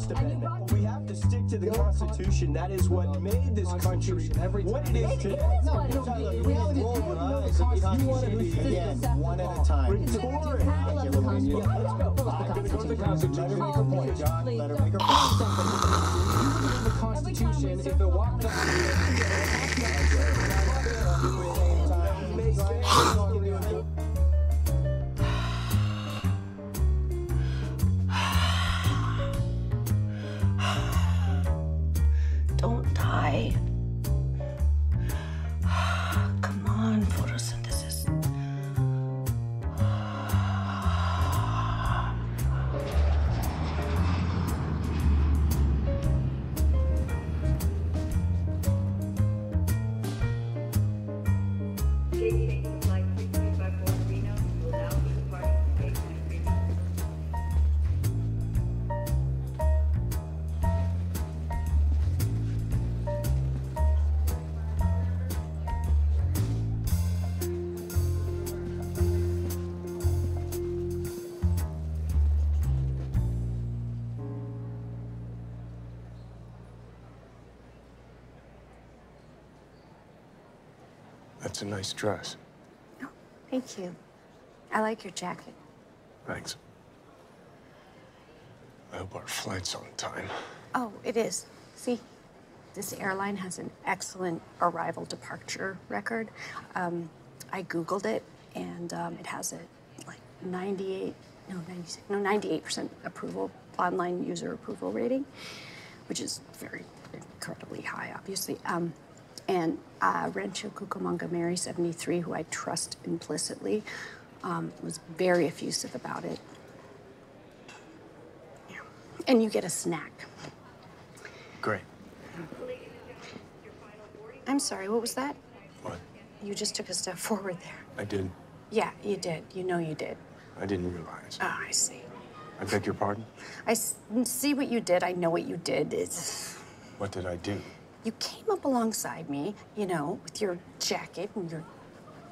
First Amendment. We have to stick to the Constitution. That is what made this country what it is today. No, reality is, roll your eyes at the Constitution again, one at a time. Let's go. Let her make her point, John. Let her make her point. The Constitution, if it walked Don't die. Come on, photosynthesis. That's a nice dress. Oh, thank you. I like your jacket. Thanks. I hope our flight's on time. Oh, it is. See, this airline has an excellent arrival-departure record. I Googled it, and it has a, like, 98% approval, online user approval rating, which is very incredibly high, obviously. And Rancho Cucamonga Mary 73, who I trust implicitly, was very effusive about it. Yeah. And you get a snack. Great. I'm sorry, what was that? What? You just took a step forward there. I did. Yeah, you did. You know you did. I didn't realize. Oh, I see. I beg your pardon? I see what you did. I know what you did. It's... What did I do? You came up alongside me, you know, with your jacket and your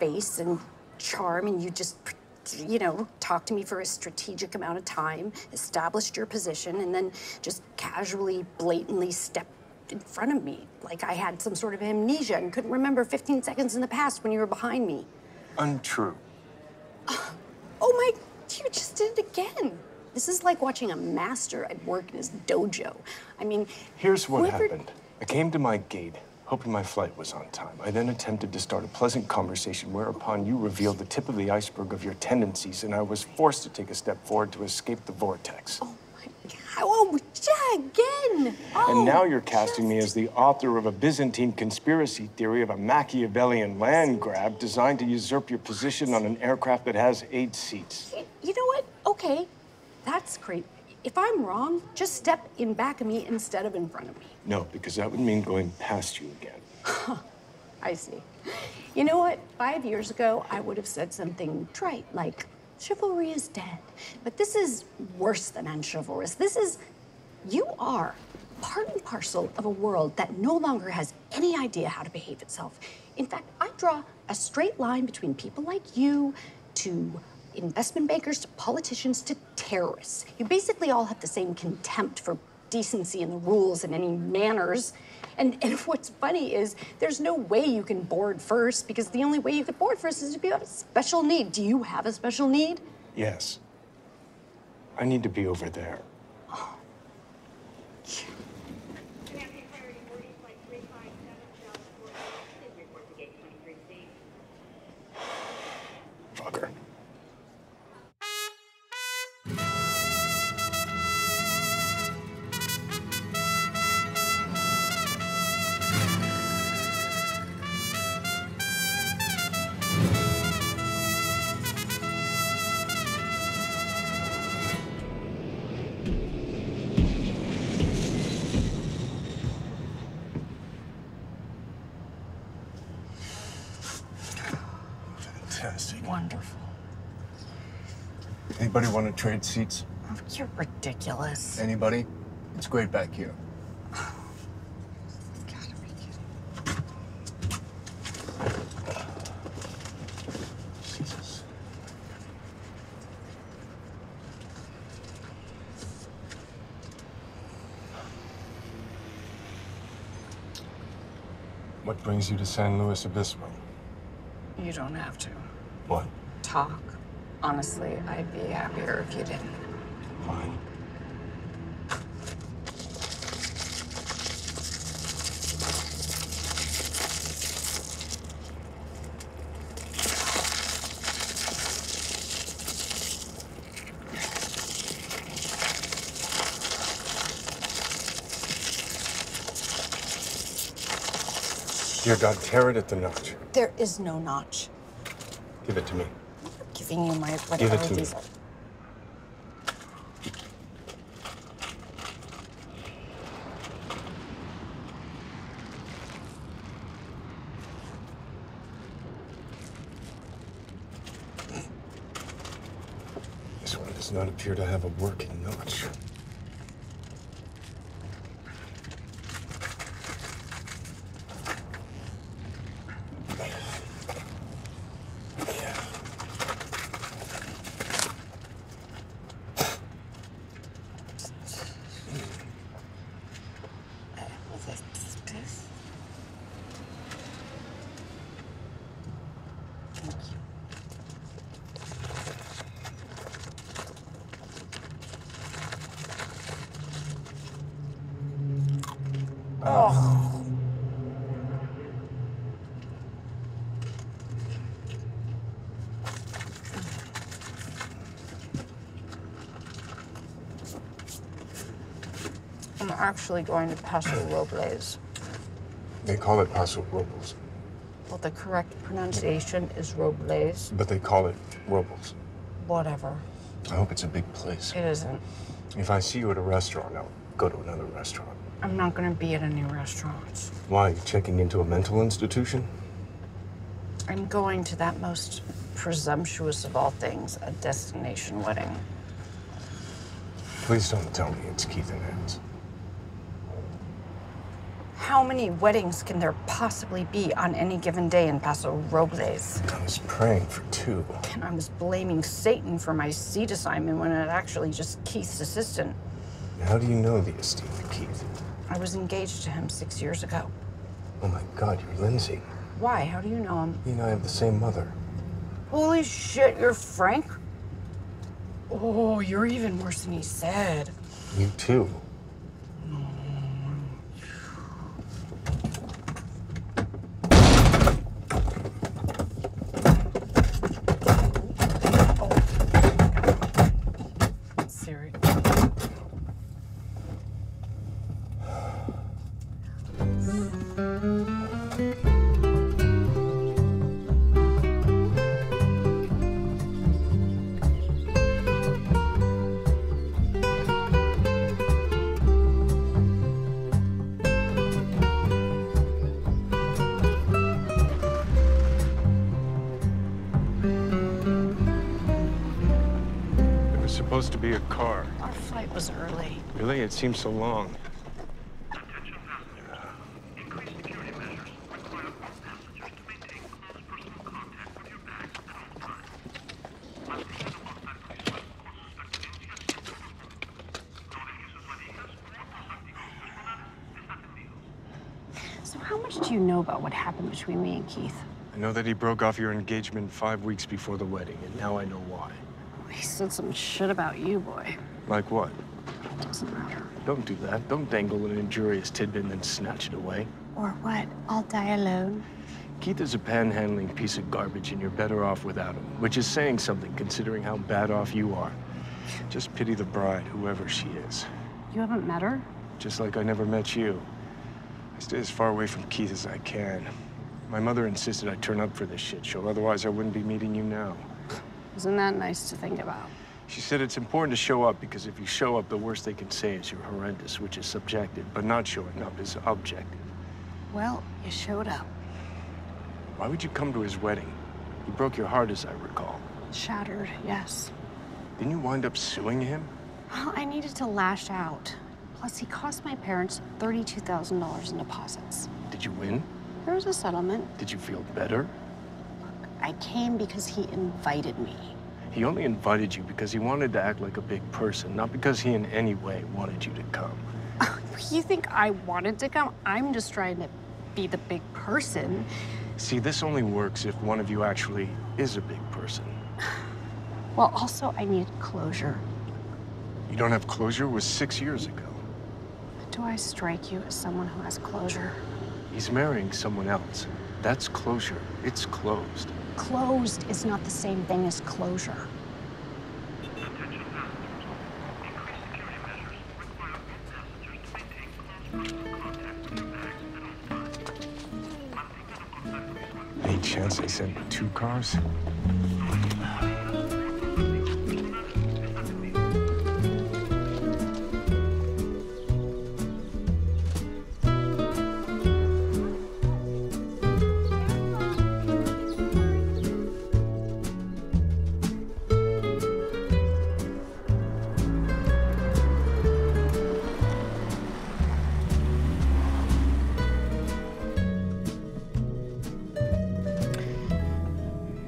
face and charm, and you just, you know, talked to me for a strategic amount of time, established your position, and then just casually, blatantly stepped in front of me like I had some sort of amnesia and couldn't remember 15 seconds in the past when you were behind me. Untrue. Oh my, you just did it again. This is like watching a master at work in his dojo. I mean, here's what happened. I came to my gate, hoping my flight was on time. I then attempted to start a pleasant conversation, whereupon you revealed the tip of the iceberg of your tendencies, and I was forced to take a step forward to escape the vortex. Oh my God, oh, yeah, again. Oh, and now you're casting me as the author of a Byzantine conspiracy theory of a Machiavellian land grab designed to usurp your position on an aircraft that has 8 seats. You know what? Okay, that's great. If I'm wrong, just step in back of me instead of in front of me. No, because that would mean going past you again. I see. You know what? 5 years ago, I would have said something trite, like, chivalry is dead. But this is worse than unchivalrous. This is, you are part and parcel of a world that no longer has any idea how to behave itself. In fact, I draw a straight line between people like you to investment bankers to politicians to terrorists. You basically all have the same contempt for decency and the rules and any manners. And what's funny is there's no way you can board first, because the only way you could board first is if you have a special need. Do you have a special need? Yes. I need to be over there. Oh. Fucker. Fantastic. Wonderful. Anybody want to trade seats? Oh, you're ridiculous. Anybody? It's great back here. Gotta be kidding. Jesus. What brings you to San Luis Obispo? You don't have to. What? Talk. Honestly, I'd be happier if you didn't. Fine. Dear God, tear it at the notch. There is no notch. Give it to me. I'm giving you my whatever Give it to me. these are. This one does not appear to have a working notch. Oh. I'm actually going to Paso Robles. They call it Paso Robles, Well, the correct pronunciation is Robles. but they call it Robles. Whatever. I hope it's a big place. It isn't. If I see you at a restaurant, I'll go to another restaurant. I'm not going to be at any restaurants. Why? You checking into a mental institution? I'm going to that most presumptuous of all things, a destination wedding. Please don't tell me it's Keith and Ann's. How many weddings can there possibly be on any given day in Paso Robles? I was praying for two. And I was blaming Satan for my seat assignment when it actually just Keith's assistant. How do you know the esteemed Keith? I was engaged to him 6 years ago. Oh my God, you're Lindsay. Why? How do you know him? He and I have the same mother. Holy shit, you're Frank? Oh, you're even worse than he said. You too. Siri. It was supposed to be a car. Our flight was early. Really? It seems so long. So how much do you know about what happened between me and Keith? I know that he broke off your engagement 5 weeks before the wedding, and now I know why. He said some shit about you, boy. Like what? Doesn't matter. Don't do that. Don't dangle an injurious tidbit and then snatch it away. Or what? I'll die alone. Keith is a panhandling piece of garbage, and you're better off without him, which is saying something considering how bad off you are. Just pity the bride, whoever she is. You haven't met her? Just like I never met you. I stay as far away from Keith as I can. My mother insisted I turn up for this shit show, otherwise I wouldn't be meeting you now. Isn't that nice to think about? She said it's important to show up because if you show up, the worst they can say is you're horrendous, which is subjective, but not showing up is objective. Well, you showed up. Why would you come to his wedding? He broke your heart, as I recall. Shattered, yes. Didn't you wind up suing him? Well, I needed to lash out. Plus, he cost my parents $32,000 in deposits. Did you win? There was a settlement. Did you feel better? I came because he invited me. He only invited you because he wanted to act like a big person, not because he in any way wanted you to come. You think I wanted to come? I'm just trying to be the big person. See, this only works if one of you actually is a big person. Well, also, I need closure. You don't have closure was 6 years ago. Do I strike you as someone who has closure? He's marrying someone else. That's closure. It's closed. Closed is not the same thing as closure. Any chance they sent 2 cars?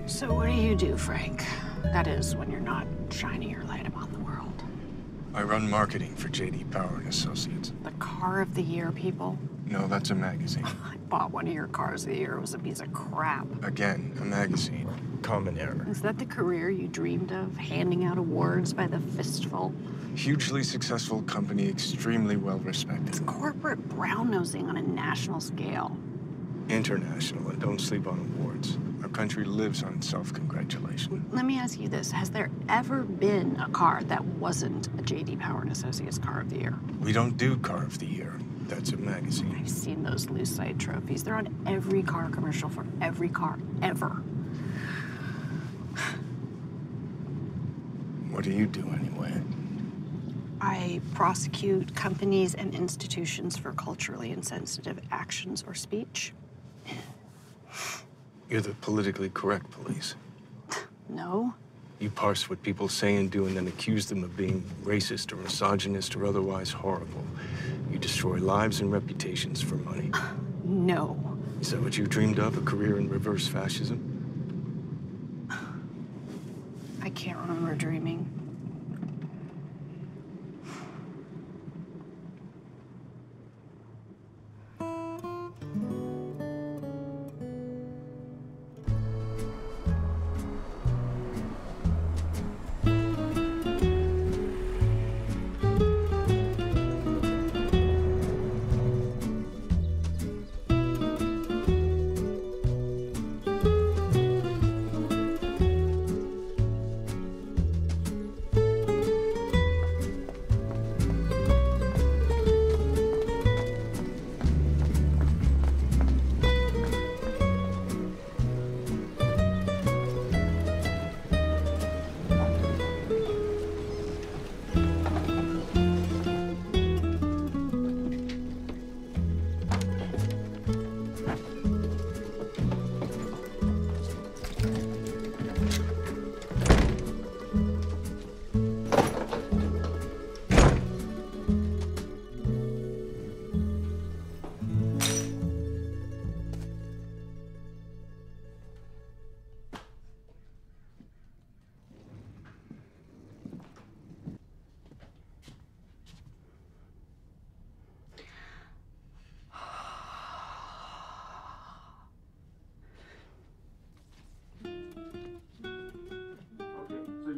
So what do you do, Frank? That is, when you're not shining your light upon the world. I run marketing for J.D. Power and Associates. The car of the year, people. No, that's a magazine. I bought one of your cars of the year. It was a piece of crap. Again, a magazine. Common error. Is that the career you dreamed of? Handing out awards by the fistful? Hugely successful company, extremely well respected. It's corporate brown-nosing on a national scale. International, and don't sleep on awards. Our country lives on self-congratulation. Let me ask you this. Has there ever been a car that wasn't a J.D. Power and Associates car of the year? We don't do car of the year. That's a magazine. I've seen those Lucite trophies. They're on every car commercial for every car ever. What do you do anyway? I prosecute companies and institutions for culturally insensitive actions or speech. You're the politically correct police. No. You parse what people say and do and then accuse them of being racist or misogynist or otherwise horrible. You destroy lives and reputations for money. No. Is that what you dreamed of, a career in reverse fascism? I can't remember dreaming.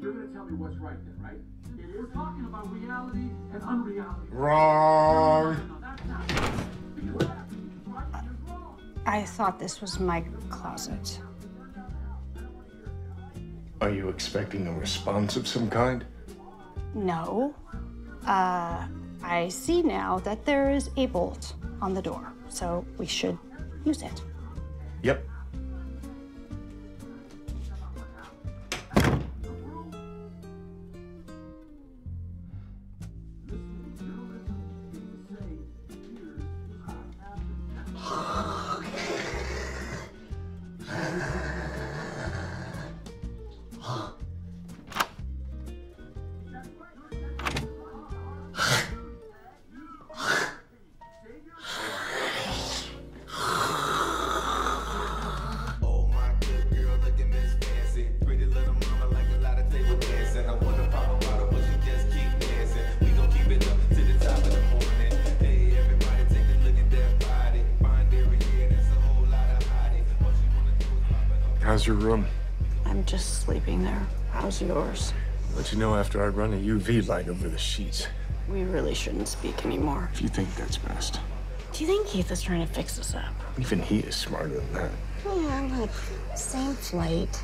You're gonna tell me what's right then, right? We're talking about reality and unreality. Wrong. No, that's not right. Because what happened is right and is wrong. I thought this was my closet. Are you expecting a response of some kind? No. I see now that there is a bolt on the door, so we should use it. Yep. How's your room? I'm just sleeping there. How's yours? I'll let you know after I run a UV light over the sheets. We really shouldn't speak anymore. If you think that's best. Do you think Keith is trying to fix us up? Even he is smarter than that. Yeah, look, same flight,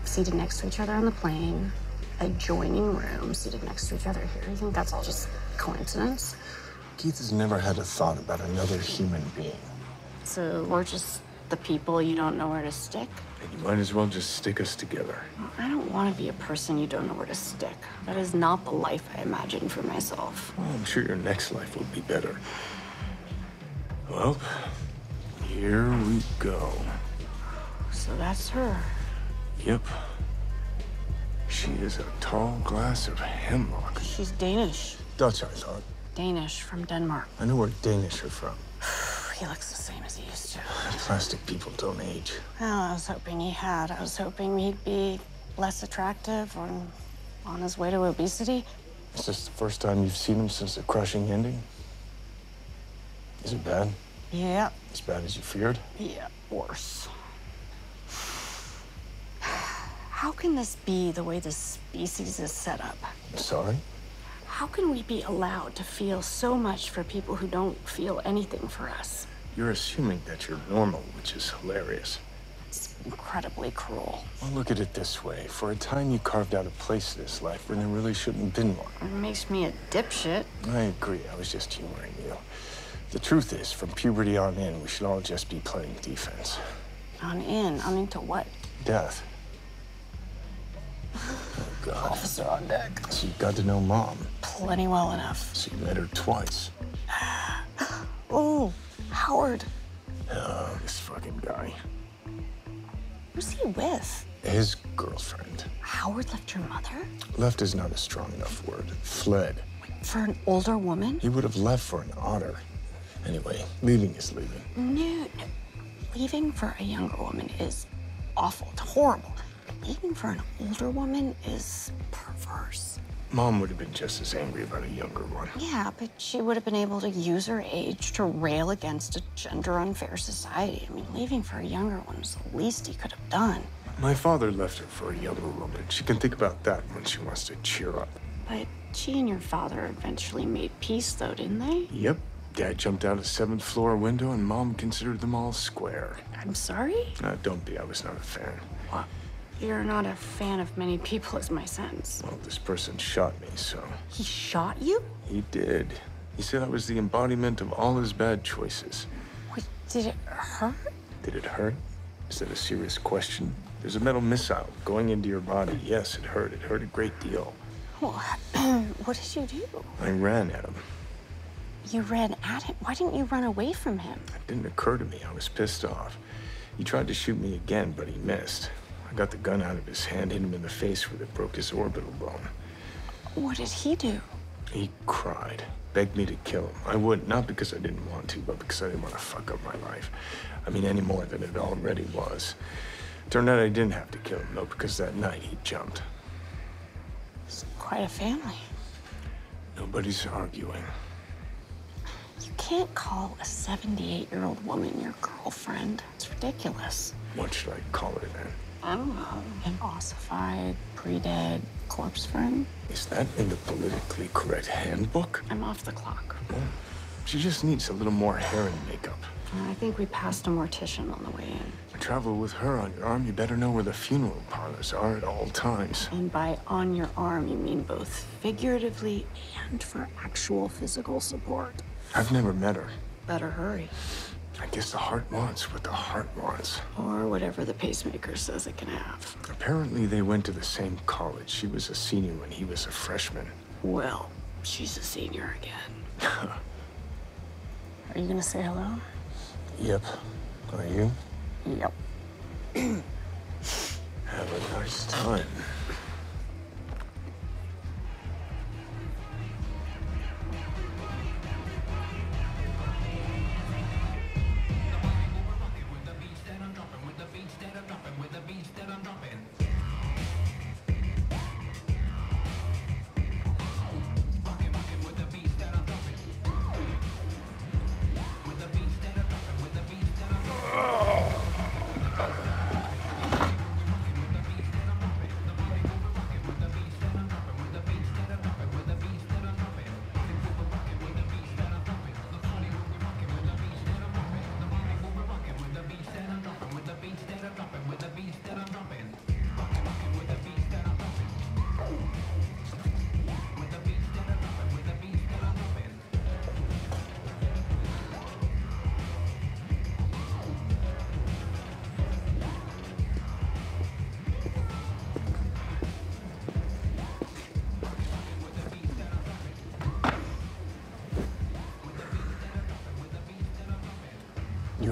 seated next to each other on the plane, adjoining rooms, seated next to each other here. You think that's all just coincidence? Keith has never had a thought about another human being. So we're just the people you don't know where to stick? And you might as well just stick us together. I don't want to be a person you don't know where to stick. That is not the life I imagine for myself. Well, I'm sure your next life will be better. Well, here we go. So that's her. Yep. She is a tall glass of hemlock. She's Danish. Dutch, I thought. Danish from Denmark. I know where Danish are from. He looks the same as he used to. Plastic people don't age. Well, I was hoping he had. I was hoping he'd be less attractive or on his way to obesity. Is this the first time you've seen him since the crushing ending? Is it bad? Yeah. As bad as you feared? Yeah, worse. How can this be the way this species is set up? Sorry? How can we be allowed to feel so much for people who don't feel anything for us? You're assuming that you're normal, which is hilarious. It's incredibly cruel. Well, look at it this way. For a time, you carved out a place in this life when there really shouldn't have been one. It makes me a dipshit. I agree. I was just humoring you. The truth is, from puberty on in, we should all just be playing defense. On into what? Death. Oh, God. Officer on deck. So you got to know Mom. Plenty well enough. So you met her twice. Oh, Howard. Oh, this fucking guy. Who's he with? His girlfriend. Howard left your mother? Left is not a strong enough word. Fled. For an older woman? He would have left for an otter. Anyway, leaving is leaving. No. Leaving for a younger woman is awful. It's horrible. Leaving for an older woman is perverse. Mom would have been just as angry about a younger one. Yeah, but she would have been able to use her age to rail against a gender-unfair society. I mean, leaving for a younger one was the least he could have done. My father left her for a younger woman. She can think about that when she wants to cheer up. But she and your father eventually made peace, though, didn't they? Yep. Dad jumped out a 7th floor window and Mom considered them all square. I'm sorry? Don't be. I was not a fan. What? You're not a fan of many people, is my sense. Well, this person shot me, so... He shot you? He did. He said I was the embodiment of all his bad choices. Wait, did it hurt? Did it hurt? Is that a serious question? There's a metal missile going into your body. Yes, it hurt. It hurt a great deal. Well, what did you do? I ran at him. You ran at him? Why didn't you run away from him? It didn't occur to me. I was pissed off. He tried to shoot me again, but he missed. I got the gun out of his hand, hit him in the face where it broke his orbital bone. What did he do? He cried, begged me to kill him. I would, not because I didn't want to, but because I didn't want to fuck up my life. I mean, any more than it already was. Turned out I didn't have to kill him, though, because that night he jumped. It's quite a family. Nobody's arguing. You can't call a 78-year-old woman your girlfriend. It's ridiculous. What should I call her then? I don't know. An ossified, pre-dead corpse friend? Is that in the politically correct handbook? I'm off the clock. Well, she just needs a little more hair and makeup. I think we passed a mortician on the way in. Travel with her on your arm, you better know where the funeral parlors are at all times. And by on your arm, you mean both figuratively and for actual physical support. I've never met her. Better hurry. I guess the heart wants what the heart wants. Or whatever the pacemaker says it can have. Apparently they went to the same college. She was a senior when he was a freshman. Well, she's a senior again. Are you gonna say hello? Yep. Are you? Yep. Have a nice time.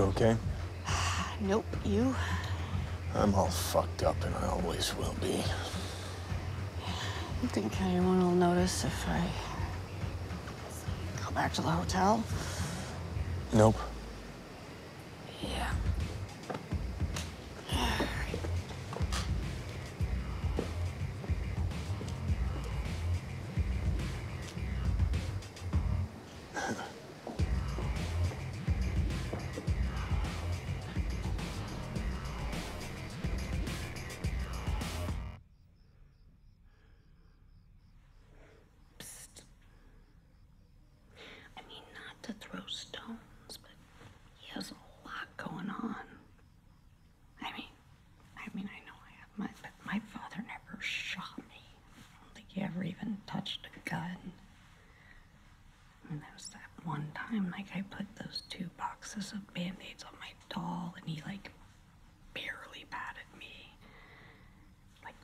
okay? Nope, you? I'm all fucked up, and I always will be. You think anyone will notice if I go back to the hotel? Nope. Yeah. I mean, not to throw stones, but he has a lot going on. I know I have but my father never shot me. I don't think he ever even touched a gun. And there was that one time, like, I put those 2 boxes of Band-Aids on my doll, and he, like, barely patted me. Like,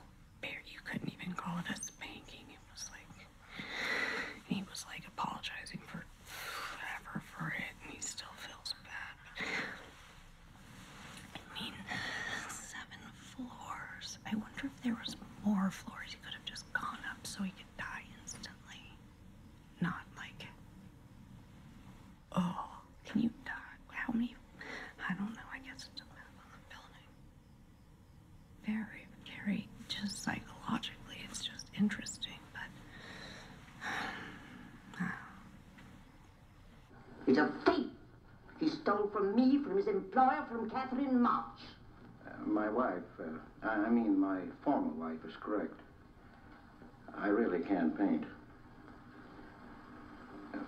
you couldn't even call it a spanking. It was like, he was, like, apologizing for whatever for it, and he still feels bad. I mean, 7 floors. I wonder if there was more floors he could have just gone up so he could die instantly. Not like, oh, can you die? How many? I don't know. I guess it depends on the building. Very, very, just psychologically, it's just interesting, but. He's a thief. He stole from me, from his employer, from Catherine March. My wife, my former wife is correct. I really can't paint.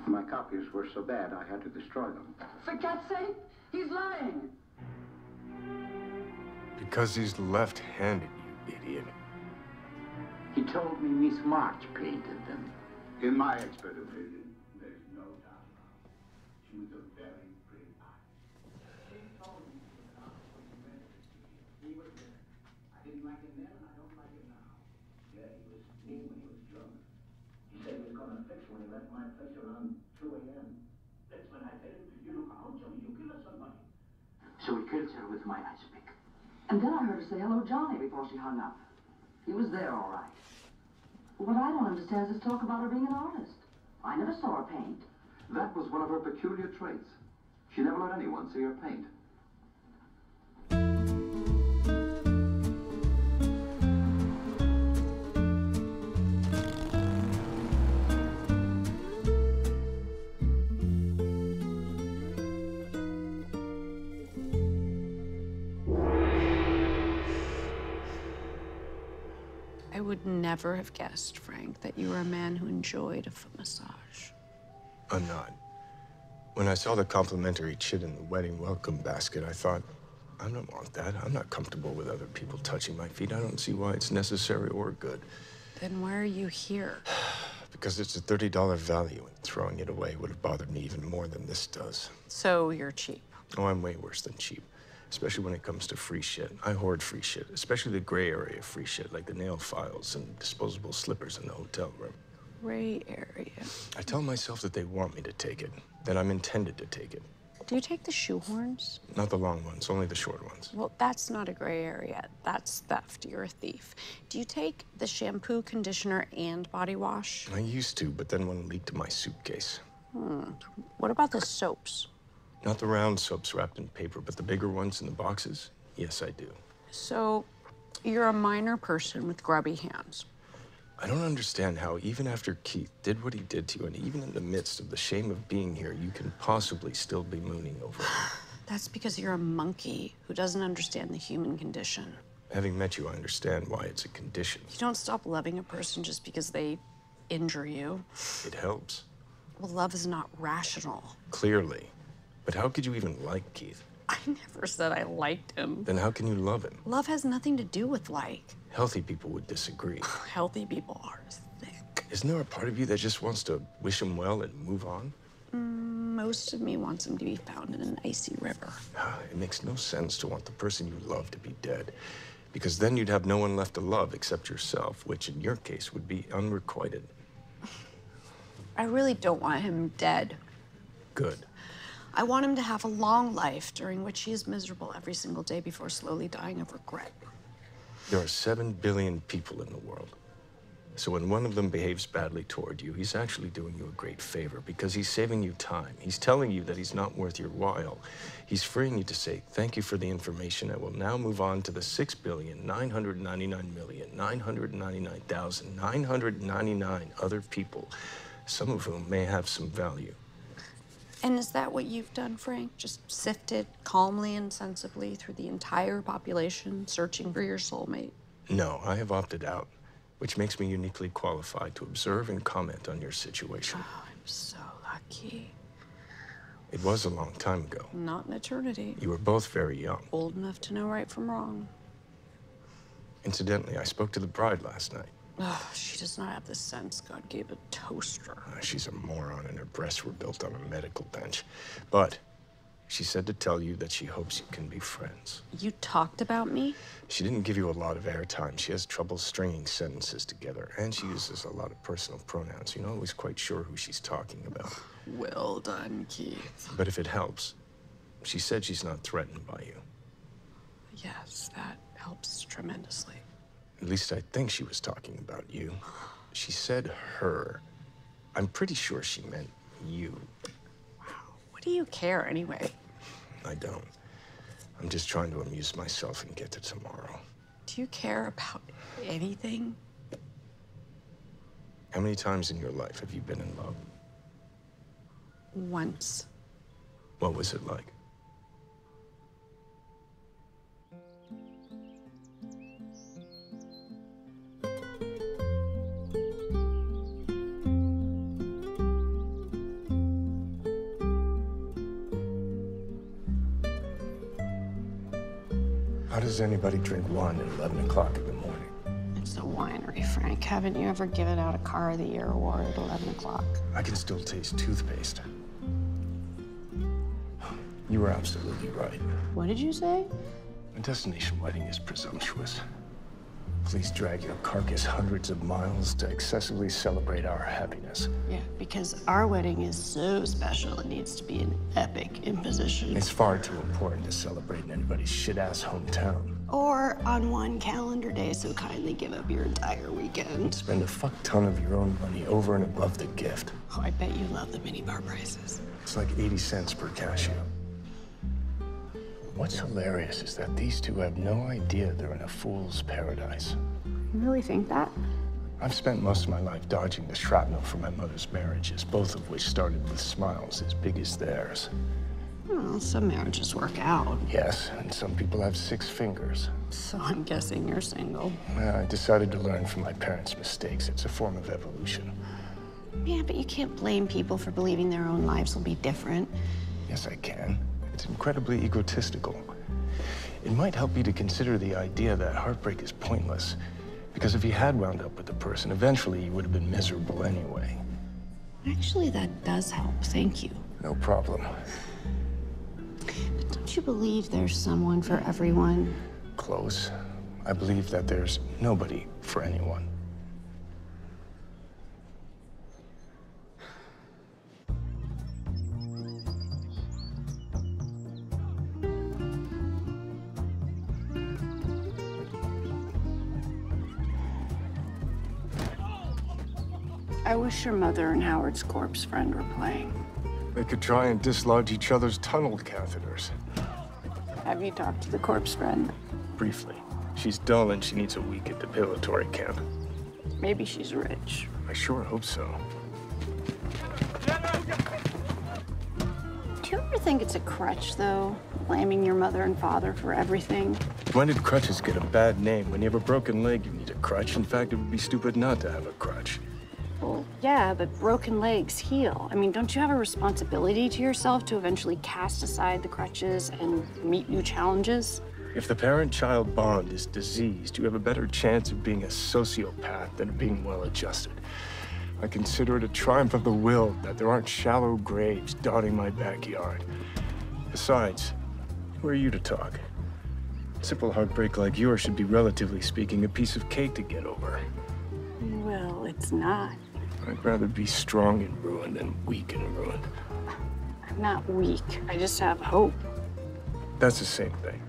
My copies were so bad I had to destroy them. For God's sake, he's lying. Because he's left-handed, you idiot. He told me Miss March painted them. In my expert opinion, there's no doubt about it. She was a very pretty artist. She told me when you read it, he was there. I didn't like him then, and I don't like him now. Yeah, he was mean when he was drunk. He said he was going to fix when he left my place around 2 a.m. That's when I said to him, you look out, Johnny, you kill somebody. So he kills her with my ice pick. And then I heard her say hello, Johnny, before she hung up. He was there, all right. What I don't understand is this talk about her being an artist. I never saw her paint. That was one of her peculiar traits. She never let anyone see her paint. I would never have guessed, Frank, that you were a man who enjoyed a foot massage. I'm not. When I saw the complimentary chit in the wedding welcome basket, I thought, I don't want that. I'm not comfortable with other people touching my feet. I don't see why it's necessary or good. Then why are you here? Because it's a $30 value, and throwing it away would have bothered me even more than this does. So you're cheap. Oh, I'm way worse than cheap. Especially when it comes to free shit. I hoard free shit, especially the gray area free shit, like the nail files and disposable slippers in the hotel room. Gray area. I tell myself that they want me to take it, that I'm intended to take it. Do you take the shoehorns? Not the long ones, only the short ones. Well, that's not a gray area. That's theft. You're a thief. Do you take the shampoo, conditioner, and body wash? I used to, but then one leaked in my suitcase. What about the soaps? Not the round soaps wrapped in paper, but the bigger ones in the boxes? Yes, I do. So, you're a minor person with grubby hands. I don't understand how, even after Keith did what he did to you, and even in the midst of the shame of being here, you can possibly still be mooning over him. That's because you're a monkey who doesn't understand the human condition. Having met you, I understand why it's a condition. You don't stop loving a person just because they injure you. It helps. Well, love is not rational. Clearly. But how could you even like Keith? I never said I liked him. Then how can you love him? Love has nothing to do with like. Healthy people would disagree. Healthy people are thick. Isn't there a part of you that just wants to wish him well and move on? Most of me wants him to be found in an icy river. It makes no sense to want the person you love to be dead. Because then you'd have no one left to love except yourself, which in your case would be unrequited. I really don't want him dead. Good. I want him to have a long life during which he is miserable every single day before slowly dying of regret. There are 7 billion people in the world. So when one of them behaves badly toward you, he's actually doing you a great favor because he's saving you time. He's telling you that he's not worth your while. He's freeing you to say, thank you for the information. I will now move on to the 6,999,999,999 other people, some of whom may have some value. And is that what you've done, Frank? Just sifted calmly and sensibly through the entire population, searching for your soulmate? No, I have opted out, which makes me uniquely qualified to observe and comment on your situation. Oh, I'm so lucky. It was a long time ago. Not an eternity. You were both very young. Old enough to know right from wrong. Incidentally, I spoke to the bride last night. Oh, she does not have the sense God gave a toaster. She's a moron, and her breasts were built on a medical bench. But she said to tell you that she hopes you can be friends. You talked about me? She didn't give you a lot of airtime. She has trouble stringing sentences together, and she uses a lot of personal pronouns. You're not always quite sure who she's talking about. Well done, Keith. But if it helps, she said she's not threatened by you. Yes, that helps tremendously. At least I think she was talking about you. She said her. I'm pretty sure she meant you. Wow, what do you care anyway? I don't. I'm just trying to amuse myself and get to tomorrow. Do you care about anything? How many times in your life have you been in love? Once. What was it like? How does anybody drink wine at 11 o'clock in the morning? It's a winery, Frank. Haven't you ever given out a Car of the Year award at 11 o'clock? I can still taste toothpaste. You were absolutely right. What did you say? A destination wedding is presumptuous. Please drag your carcass hundreds of miles to excessively celebrate our happiness. Yeah, because our wedding is so special, it needs to be an epic imposition. It's far too important to celebrate in anybody's shit-ass hometown. Or on one calendar day, so kindly give up your entire weekend. Spend a fuck ton of your own money over and above the gift. Oh, I bet you love the minibar prices. It's like 80 cents per cashew. What's hilarious is that these two have no idea they're in a fool's paradise. You really think that? I've spent most of my life dodging the shrapnel from my mother's marriages, both of which started with smiles as big as theirs. Well, some marriages work out. Yes, and some people have 6 fingers. So I'm guessing you're single. I decided to learn from my parents' mistakes. It's a form of evolution. Yeah, but you can't blame people for believing their own lives will be different. Yes, I can. It's incredibly egotistical. It might help you to consider the idea that heartbreak is pointless. Because if you had wound up with the person, eventually you would have been miserable anyway. Actually, that does help. Thank you. No problem. But don't you believe there's someone for everyone? Close. I believe that there's nobody for anyone. I wish your mother and Howard's corpse friend were playing. They could try and dislodge each other's tunnel catheters. Have you talked to the corpse friend? Briefly. She's dull and she needs a week at depilatory camp. Maybe she's rich. I sure hope so. Do you ever think it's a crutch, though? Blaming your mother and father for everything? When did crutches get a bad name? When you have a broken leg, you need a crutch. In fact, it would be stupid not to have a crutch. Well, yeah, but broken legs heal. I mean, don't you have a responsibility to yourself to eventually cast aside the crutches and meet new challenges? If the parent-child bond is diseased, you have a better chance of being a sociopath than of being well-adjusted. I consider it a triumph of the will that there aren't shallow graves dotting my backyard. Besides, who are you to talk? Simple heartbreak like yours should be, relatively speaking, a piece of cake to get over. Well, it's not. I'd rather be strong and ruined than weak and ruined. I'm I'm not weak. I just have hope. That's the same thing.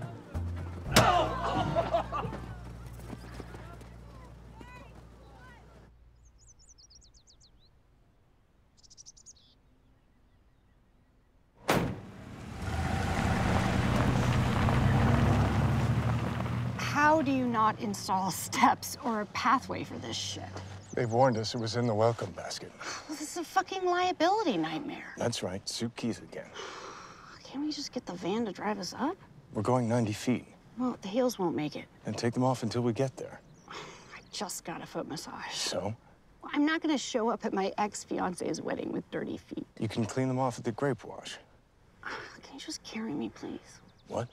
How do you not install steps or a pathway for this shit? They've warned us it was in the welcome basket. Well, this is a fucking liability nightmare. That's right, Sue Keith again. Can't we just get the van to drive us up? We're going 90 feet. Well, the heels won't make it. And take them off until we get there. I just got a foot massage. So? Well, I'm not gonna show up at my ex-fiance's wedding with dirty feet. You can clean them off at the grape wash. Can you just carry me, please? What?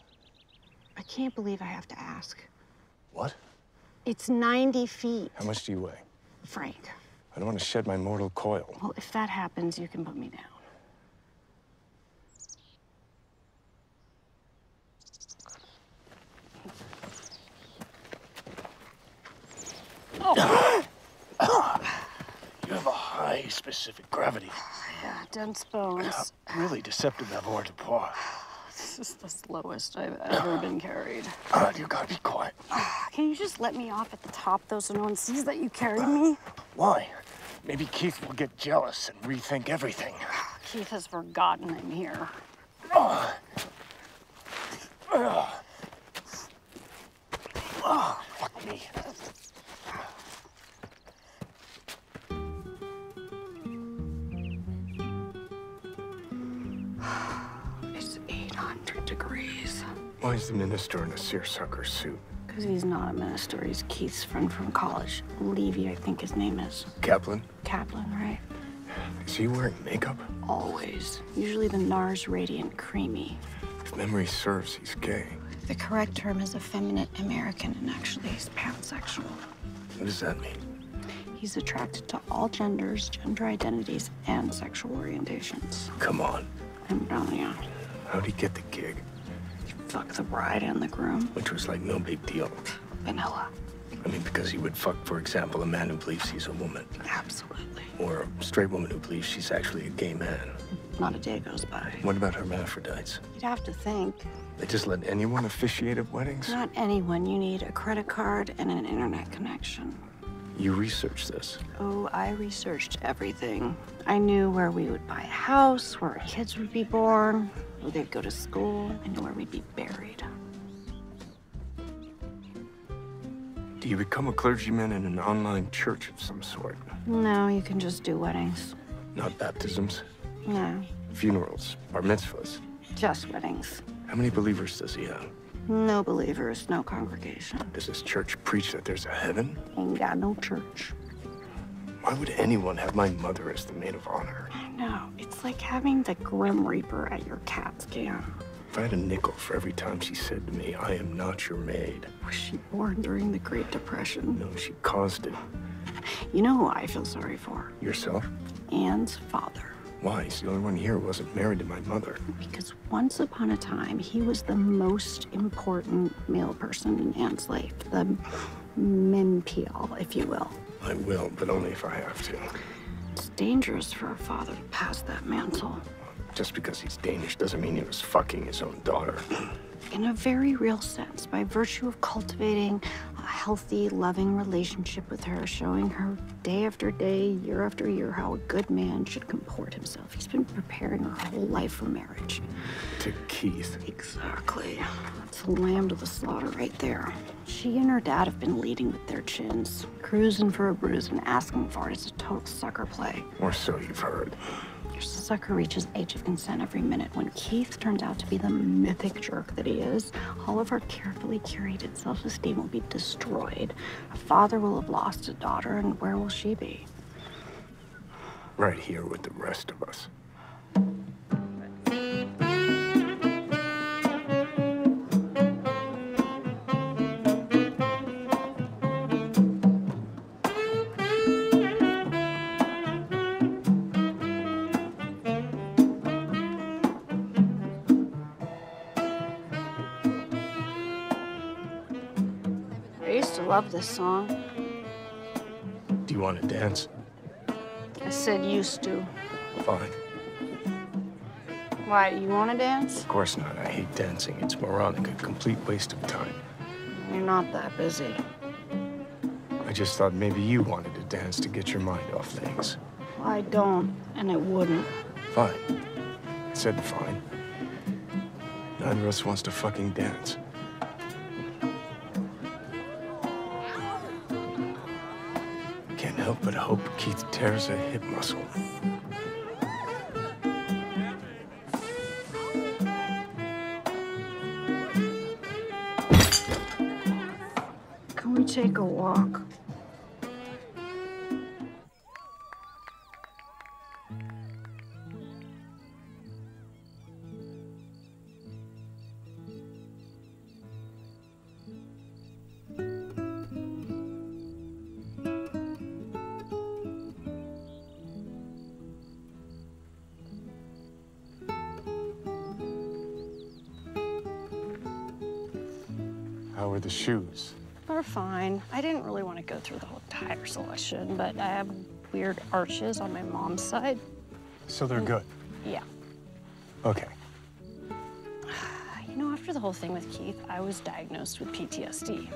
I can't believe I have to ask. What? It's 90 feet. How much do you weigh? Frank. I don't want to shed my mortal coil. Well, if that happens, you can put me down. You have a high specific gravity. Yeah, dense bones. Really deceptive avoirdupois. This is the slowest I've ever been carried. You gotta be quiet. Can you just let me off at the top though so no one sees that you carried me? Why? Maybe Keith will get jealous and rethink everything. Keith has forgotten I'm here. Fuck me. It's 800 degrees. Why is the minister in a seersucker suit? Because he's not a minister. He's Keith's friend from college. Levy, I think his name is. Kaplan? Kaplan, right? Is he wearing makeup? Always. Usually the NARS radiant creamy. If memory serves, he's gay. The correct term is effeminate American, and actually he's pansexual. What does that mean? He's attracted to all genders, gender identities, and sexual orientations. Come on. I'm telling you. How'd he get the gig? Fuck the bride and the groom. Which was like no big deal. Vanilla. I mean, because he would fuck, for example, a man who believes he's a woman. Absolutely. Or a straight woman who believes she's actually a gay man. Not a day goes by. What about hermaphrodites? You'd have to think. They just let anyone officiate at weddings? Not anyone. You need a credit card and an internet connection. You researched this? Oh, I researched everything. I knew where we would buy a house, where our kids would be born, where they'd go to school. I knew where we'd be buried. Do you become a clergyman in an online church of some sort? No, you can just do weddings. Not baptisms? No, Funerals? Bar mitzvahs? just weddings. How many believers does he have? No believers, no congregation. Does his church preach that there's a heaven? Ain't got no church. Why would anyone have my mother as the maid of honor? No, it's like having the Grim Reaper at your CAT scan. If I had a nickel for every time she said to me, I am not your maid. Was she born during the Great Depression? No, she caused it. You know who I feel sorry for? Yourself? Anne's father. Why? He's the only one here who wasn't married to my mother. Because once upon a time, he was the most important male person in Anne's life. The Mempial, if you will. I will, but only if I have to. It's dangerous for a father to pass that mantle. Just because he's Danish doesn't mean he was fucking his own daughter. In a very real sense, by virtue of cultivating a healthy, loving relationship with her, showing her day after day, year after year, how a good man should comport himself. He's been preparing her whole life for marriage. To Keith. Exactly. That's a lamb to the slaughter right there. She and her dad have been leading with their chins, cruising for a bruise and asking for it. It's a total sucker play. Or so you've heard. Your sucker reaches age of consent every minute. When Keith turns out to be the mythic jerk that he is, all of our carefully curated self-esteem will be destroyed. A father will have lost a daughter, and where will she be? Right here with the rest of us. I used to love this song. Do you want to dance? I said used to. Fine. Why, you want to dance? Of course not. I hate dancing. It's moronic, a complete waste of time. You're not that busy. I just thought maybe you wanted to dance to get your mind off things. I don't, and it wouldn't. Fine. I said fine. Neither of us wants to fucking dance. Can't help but hope Keith tears a hip muscle. Can we take a walk? How are the shoes? They're fine. I didn't really want to go through the whole tire selection, but I have weird arches on my mom's side. So they're good? Yeah. Okay. You know, after the whole thing with Keith, I was diagnosed with PTSD.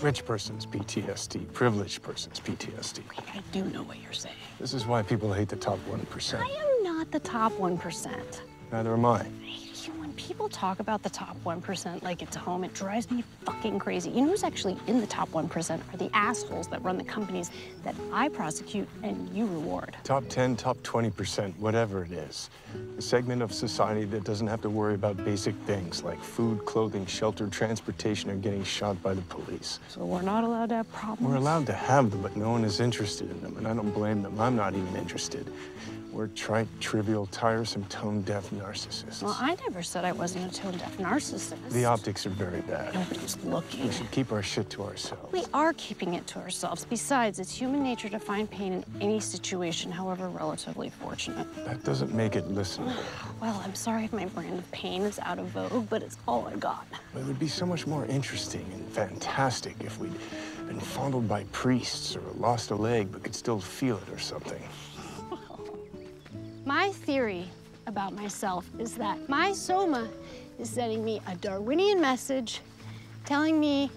Rich person's PTSD, privileged person's PTSD. I do know what you're saying. This is why people hate the top 1%. I am not the top 1%. Neither am I. When people talk about the top 1% like it's home, it drives me fucking crazy. You know who's actually in the top 1% are the assholes that run the companies that I prosecute and you reward. Top 10, top 20%, whatever it is. A segment of society that doesn't have to worry about basic things like food, clothing, shelter, transportation, or getting shot by the police. So we're not allowed to have problems? We're allowed to have them, but no one is interested in them, and I don't blame them. I'm not even interested. We're trite, trivial, tiresome, tone-deaf narcissists. Well, I never said I wasn't a tone-deaf narcissist. The optics are very bad. Nobody's looking. We should keep our shit to ourselves. We are keeping it to ourselves. Besides, it's human nature to find pain in any situation, however relatively fortunate. That doesn't make it listenable. Well, I'm sorry if my brand of pain is out of vogue, but it's all I got. It would be so much more interesting and fantastic if we'd been fondled by priests or lost a leg but could still feel it or something. My theory about myself is that my soma is sending me a Darwinian message telling me,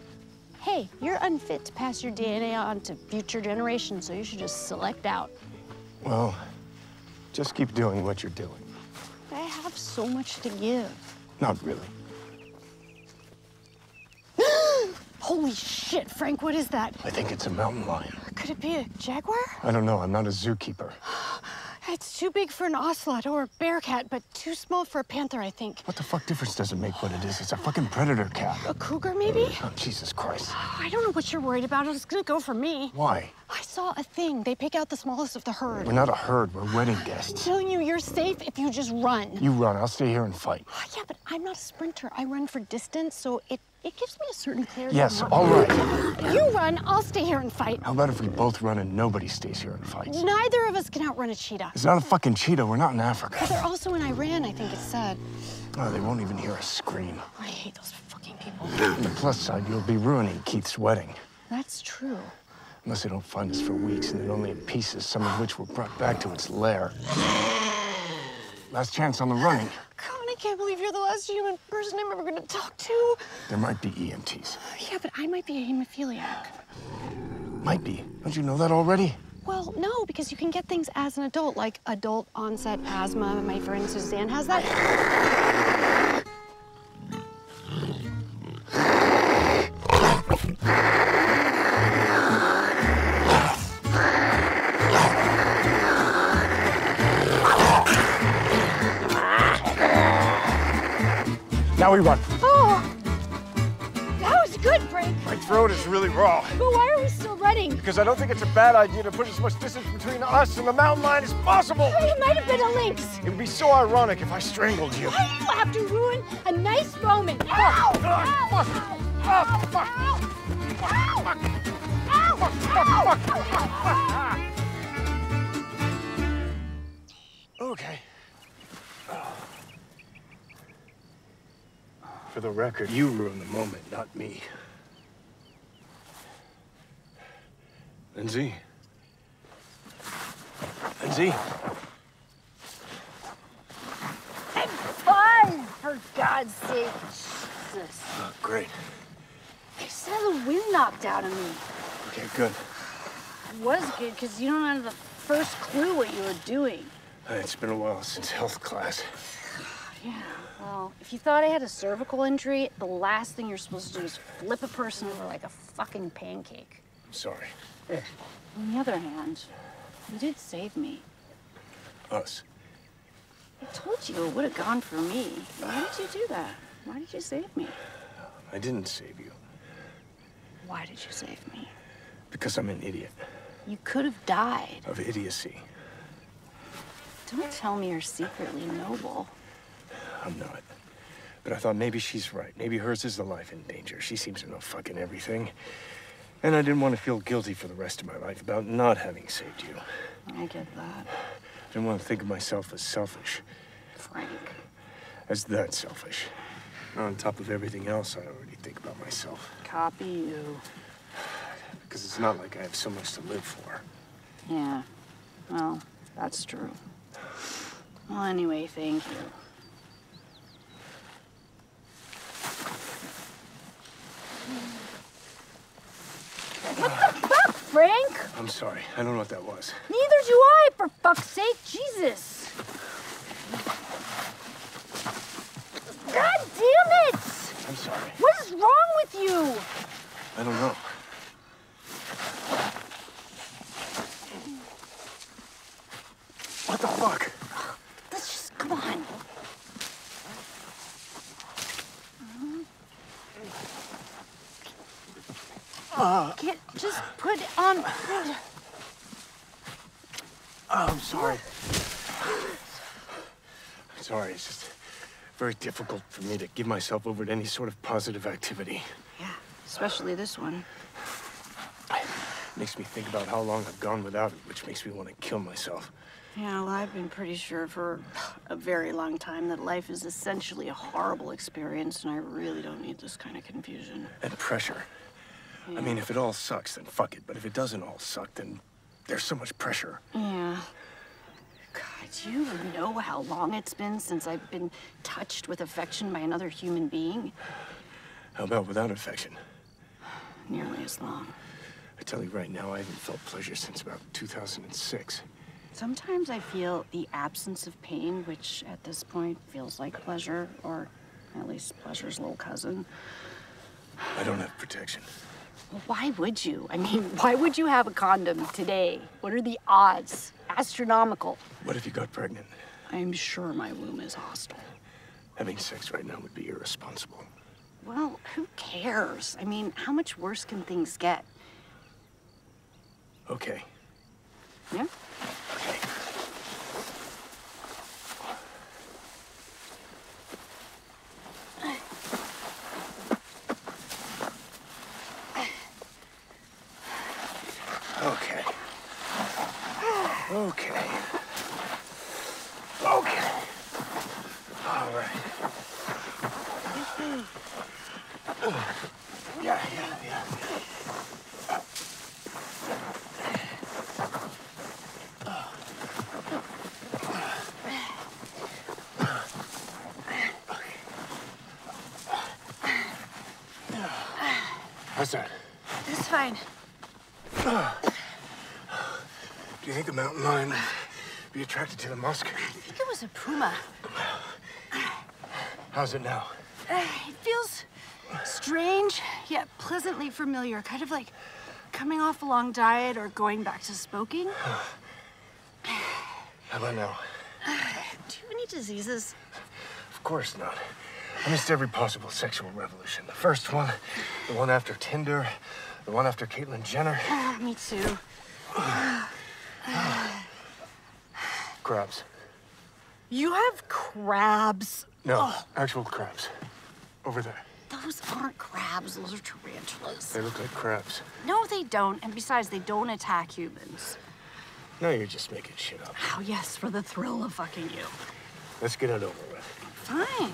hey, you're unfit to pass your DNA on to future generations, so you should just select out. Well, just keep doing what you're doing. I have so much to give. Not really. Holy shit, Frank, what is that? I think it's a mountain lion. Could it be a jaguar? I don't know, I'm not a zookeeper. It's too big for an ocelot or a bearcat, but too small for a panther, I think. What the fuck difference does it make what it is? It's a fucking predator cat. A cougar, maybe? Oh, Jesus Christ. I don't know what you're worried about. It's gonna go for me. Why? I saw a thing. They pick out the smallest of the herd. We're not a herd, we're wedding guests. I'm telling you, you're safe if you just run. You run, I'll stay here and fight. Yeah, but I'm not a sprinter. I run for distance, so it gives me a certain clarity. Yes, all right. You run, I'll stay here and fight. How about if we both run and nobody stays here and fights? Neither of us can outrun a cheetah. It's not a fucking cheetah, we're not in Africa. But they're also in Iran, I think it said. Oh, they won't even hear us scream. I hate those fucking people. On the plus side, you'll be ruining Keith's wedding. That's true. Unless they don't find us for weeks, and then only in pieces, some of which were brought back to its lair. Last chance on the running. God, I can't believe you're the last human person I'm ever gonna talk to. There might be EMTs. Yeah, but I might be a hemophiliac. Might be. Don't you know that already? Well, no, because you can get things as an adult, like adult onset asthma. My friend Suzanne has that. Now we run. Oh, that was good, Frank. My throat is really raw. But why are we still running? Because I don't think it's a bad idea to put as much distance between us and the mountain lion as possible. It might have been a lynx. It would be so ironic if I strangled you. Why do you have to ruin a nice moment? Ow! Oh, fuck! Ow! Oh, fuck! Ow! Fuck! Ow! Fuck! Fuck! Fuck! Okay. For the record, you ruined the moment, not me. Lindsay? Lindsay? for God's sake. Jesus. Oh, great. I just had the wind knocked out of me. Okay, good. It was good, because you don't have the first clue what you were doing. It's been a while since health class. Yeah, well, if you thought I had a cervical injury, the last thing you're supposed to do is flip a person over like a fucking pancake. I'm sorry. On the other hand, you did save me. Us. I told you it would have gone for me. Why did you do that? Why did you save me? I didn't save you. Why did you save me? Because I'm an idiot. You could have died. Of idiocy. Don't tell me you're secretly noble. I'm not. But I thought maybe she's right. Maybe hers is the life in danger. She seems to know fucking everything. And I didn't want to feel guilty for the rest of my life about not having saved you. I get that. I didn't want to think of myself as selfish. Frank. As that selfish. On top of everything else, I already think about myself. Copy you. Because it's not like I have so much to live for. Yeah. Well, that's true. Well, anyway, thank you. What the fuck, Frank? I'm sorry. I don't know what that was. Neither do I, for fuck's sake. Jesus. God damn it! I'm sorry. What is wrong with you? I don't know. What the fuck? Let's just, come on. Just put on. Oh, I'm sorry. I'm sorry. It's just very difficult for me to give myself over to any sort of positive activity. Yeah, especially this one. Makes me think about how long I've gone without it, which makes me want to kill myself. Yeah, well, I've been pretty sure for a very long time that life is essentially a horrible experience, and I really don't need this kind of confusion. And pressure. Yeah. I mean, if it all sucks, then fuck it. But if it doesn't all suck, then there's so much pressure. Yeah. God, do you know how long it's been since I've been touched with affection by another human being? How about without affection? Nearly as long. I tell you right now, I haven't felt pleasure since about 2006. Sometimes I feel the absence of pain, which at this point feels like pleasure, or at least pleasure's little cousin. I don't have protection. Well, why would you? I mean, why would you have a condom today? What are the odds? Astronomical. What if you got pregnant? I'm sure my womb is hostile. Having sex right now would be irresponsible. Well, who cares? I mean, how much worse can things get? Okay. Yeah? Okay. Okay. Okay. Okay. All right. Yeah. How's that? It's fine. Do you think a mountain lion would be attracted to the musk? I think it was a puma. How's it now? It feels strange, yet pleasantly familiar. Kind of like coming off a long diet or going back to smoking. How about now? Do you have any diseases? Of course not. I missed every possible sexual revolution. The first one, the one after Tinder, the one after Caitlyn Jenner. Me too. Crabs. You have crabs? No, actual crabs. Over there. Those aren't crabs, those are tarantulas. They look like crabs. No, they don't. And besides, they don't attack humans. No, you're just making shit up. Oh, yes, for the thrill of fucking you. Let's get it over with. Fine.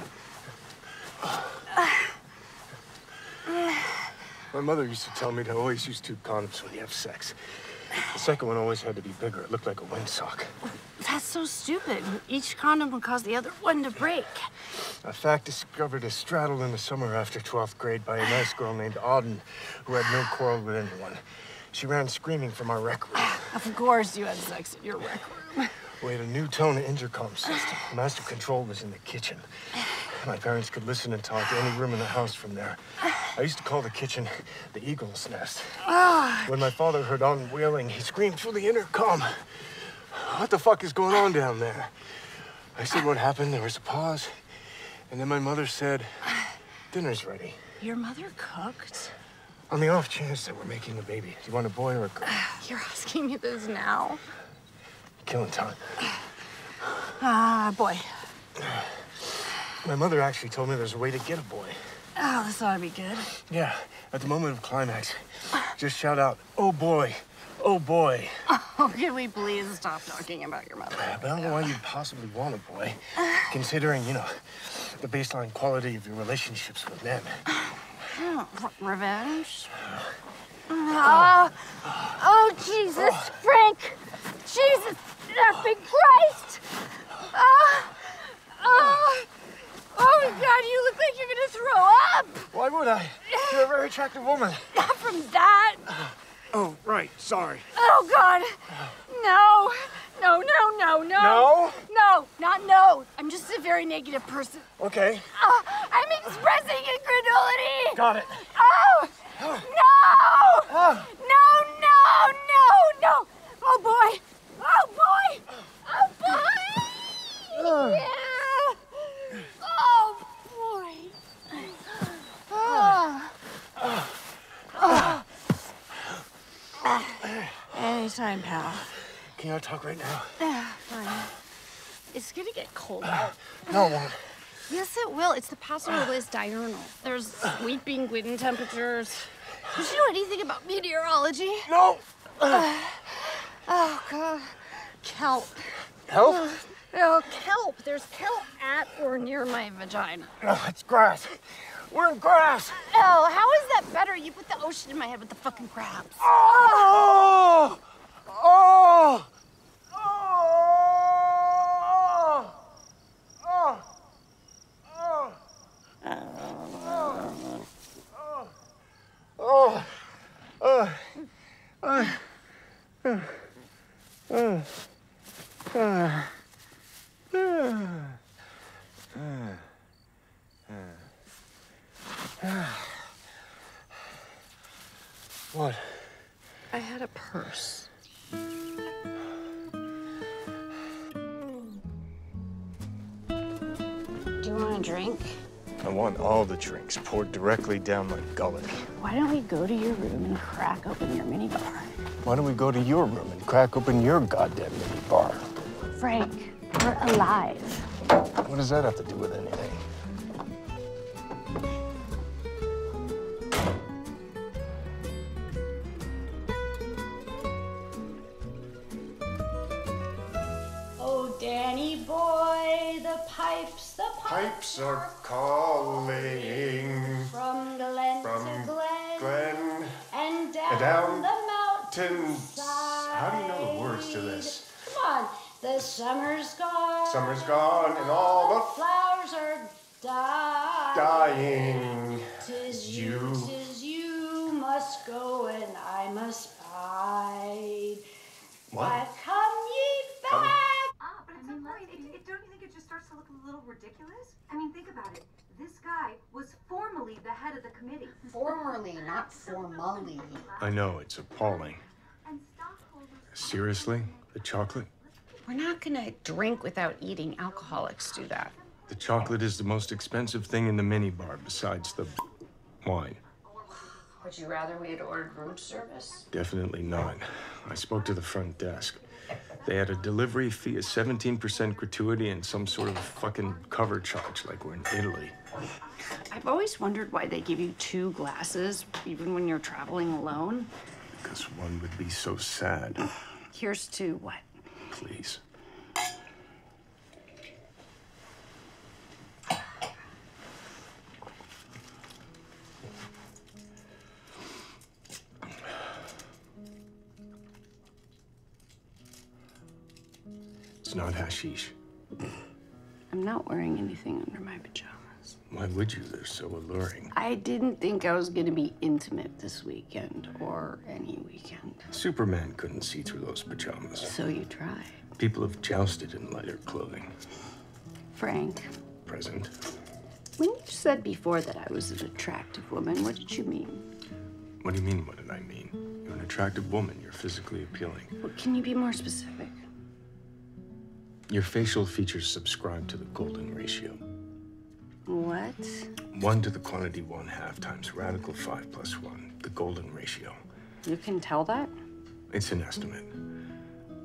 My mother used to tell me to always use 2 condoms when you have sex. The second one always had to be bigger. It looked like a windsock. That's so stupid. Each condom would cause the other one to break. A fact discovered is straddled in the summer after 12th grade by a nice girl named Auden, who had no quarrel with anyone. She ran screaming from our rec room. Of course you had sex in your rec room. We had a new tone intercom system. Master control was in the kitchen. My parents could listen and talk to any room in the house from there. I used to call the kitchen the eagle's nest. When my father heard Auden wailing, he screamed through the intercom. What the fuck is going on down there? I said what happened. There was a pause. And then my mother said, dinner's ready. Your mother cooked? On the off chance that we're making a baby. Do you want a boy or a girl? You're asking me this now? Killing time. Boy. My mother actually told me there's a way to get a boy. Oh, this ought to be good. Yeah, at the moment of climax, just shout out, oh boy, oh boy. Oh, can we please stop talking about your mother? But I don't know why you'd possibly want a boy, considering, you know, the baseline quality of your relationships with men. Revenge? Oh, Jesus, Frank! Jesus, effing Christ! Oh, my God, you look like you're gonna throw up! Why would I? You're a very attractive woman. Not from that! Oh, right, sorry. Oh, God! No! No, no, no, no! No? No, not no! I'm just a very negative person. Okay. I'm expressing incredulity! Got it. Oh! No! No, no, no, no! Oh, boy! Oh, boy! Oh, boy! Yeah! Oh, boy! Anytime, pal. Can I talk right now? Fine. It's gonna get cold out. No, it won't. Yes, it will. It's the pastoralist diurnal. There's sweeping wind temperatures. Did you know anything about meteorology? No! Oh, God. Kelp. Help? Oh, kelp. There's kelp at or near my vagina. No, it's grass. We're in grass. Oh, how is that better? You put the ocean in my head with the fucking crabs. Oh! Oh! Oh! Oh! What? I had a purse. Do you want a drink? I want all the drinks poured directly down my gullet. Why don't we go to your room and crack open your minibar? Why don't we go to your room and crack open your goddamn mini bar? Frank, we're alive. What does that have to do with anything? Oh, Danny boy, the pipes Pipes are calling from Glen to Glen, Glen and and down down the mountains. How do you know the words to this? Come on, the summer's gone. Summer's gone and all the flowers are dying. dying. Tis you must go and I must bide. What? Why come ye back? But it's don't you think it just starts to look a little ridiculous? I mean, think about it. This guy was formerly the head of the committee. Formerly, not formally. I know, it's appalling. Seriously? The chocolate? We're not gonna drink without eating. Alcoholics do that. The chocolate is the most expensive thing in the minibar besides the wine. Would you rather we had ordered room service? Definitely not. I spoke to the front desk. They had a delivery fee, a 17% gratuity, and some sort of fucking cover charge like we're in Italy. I've always wondered why they give you 2 glasses, even when you're traveling alone. Because one would be so sad. Here's to what? Please. It's It's not hashish. I'm not wearing anything under my pajamas. Why would you? They're so alluring. I didn't think I was gonna be intimate this weekend, or any weekend. Superman couldn't see through those pajamas. So you tried. People have jousted in lighter clothing. Frank, Present. when you said before that I was an attractive woman, what did you mean? What do you mean, what did I mean? You're an attractive woman. You're physically appealing. Well, can you be more specific? Your facial features subscribe to the golden ratio. What? 1 to the quantity 1/2 times radical 5 plus 1, the golden ratio. You can tell that? It's an estimate.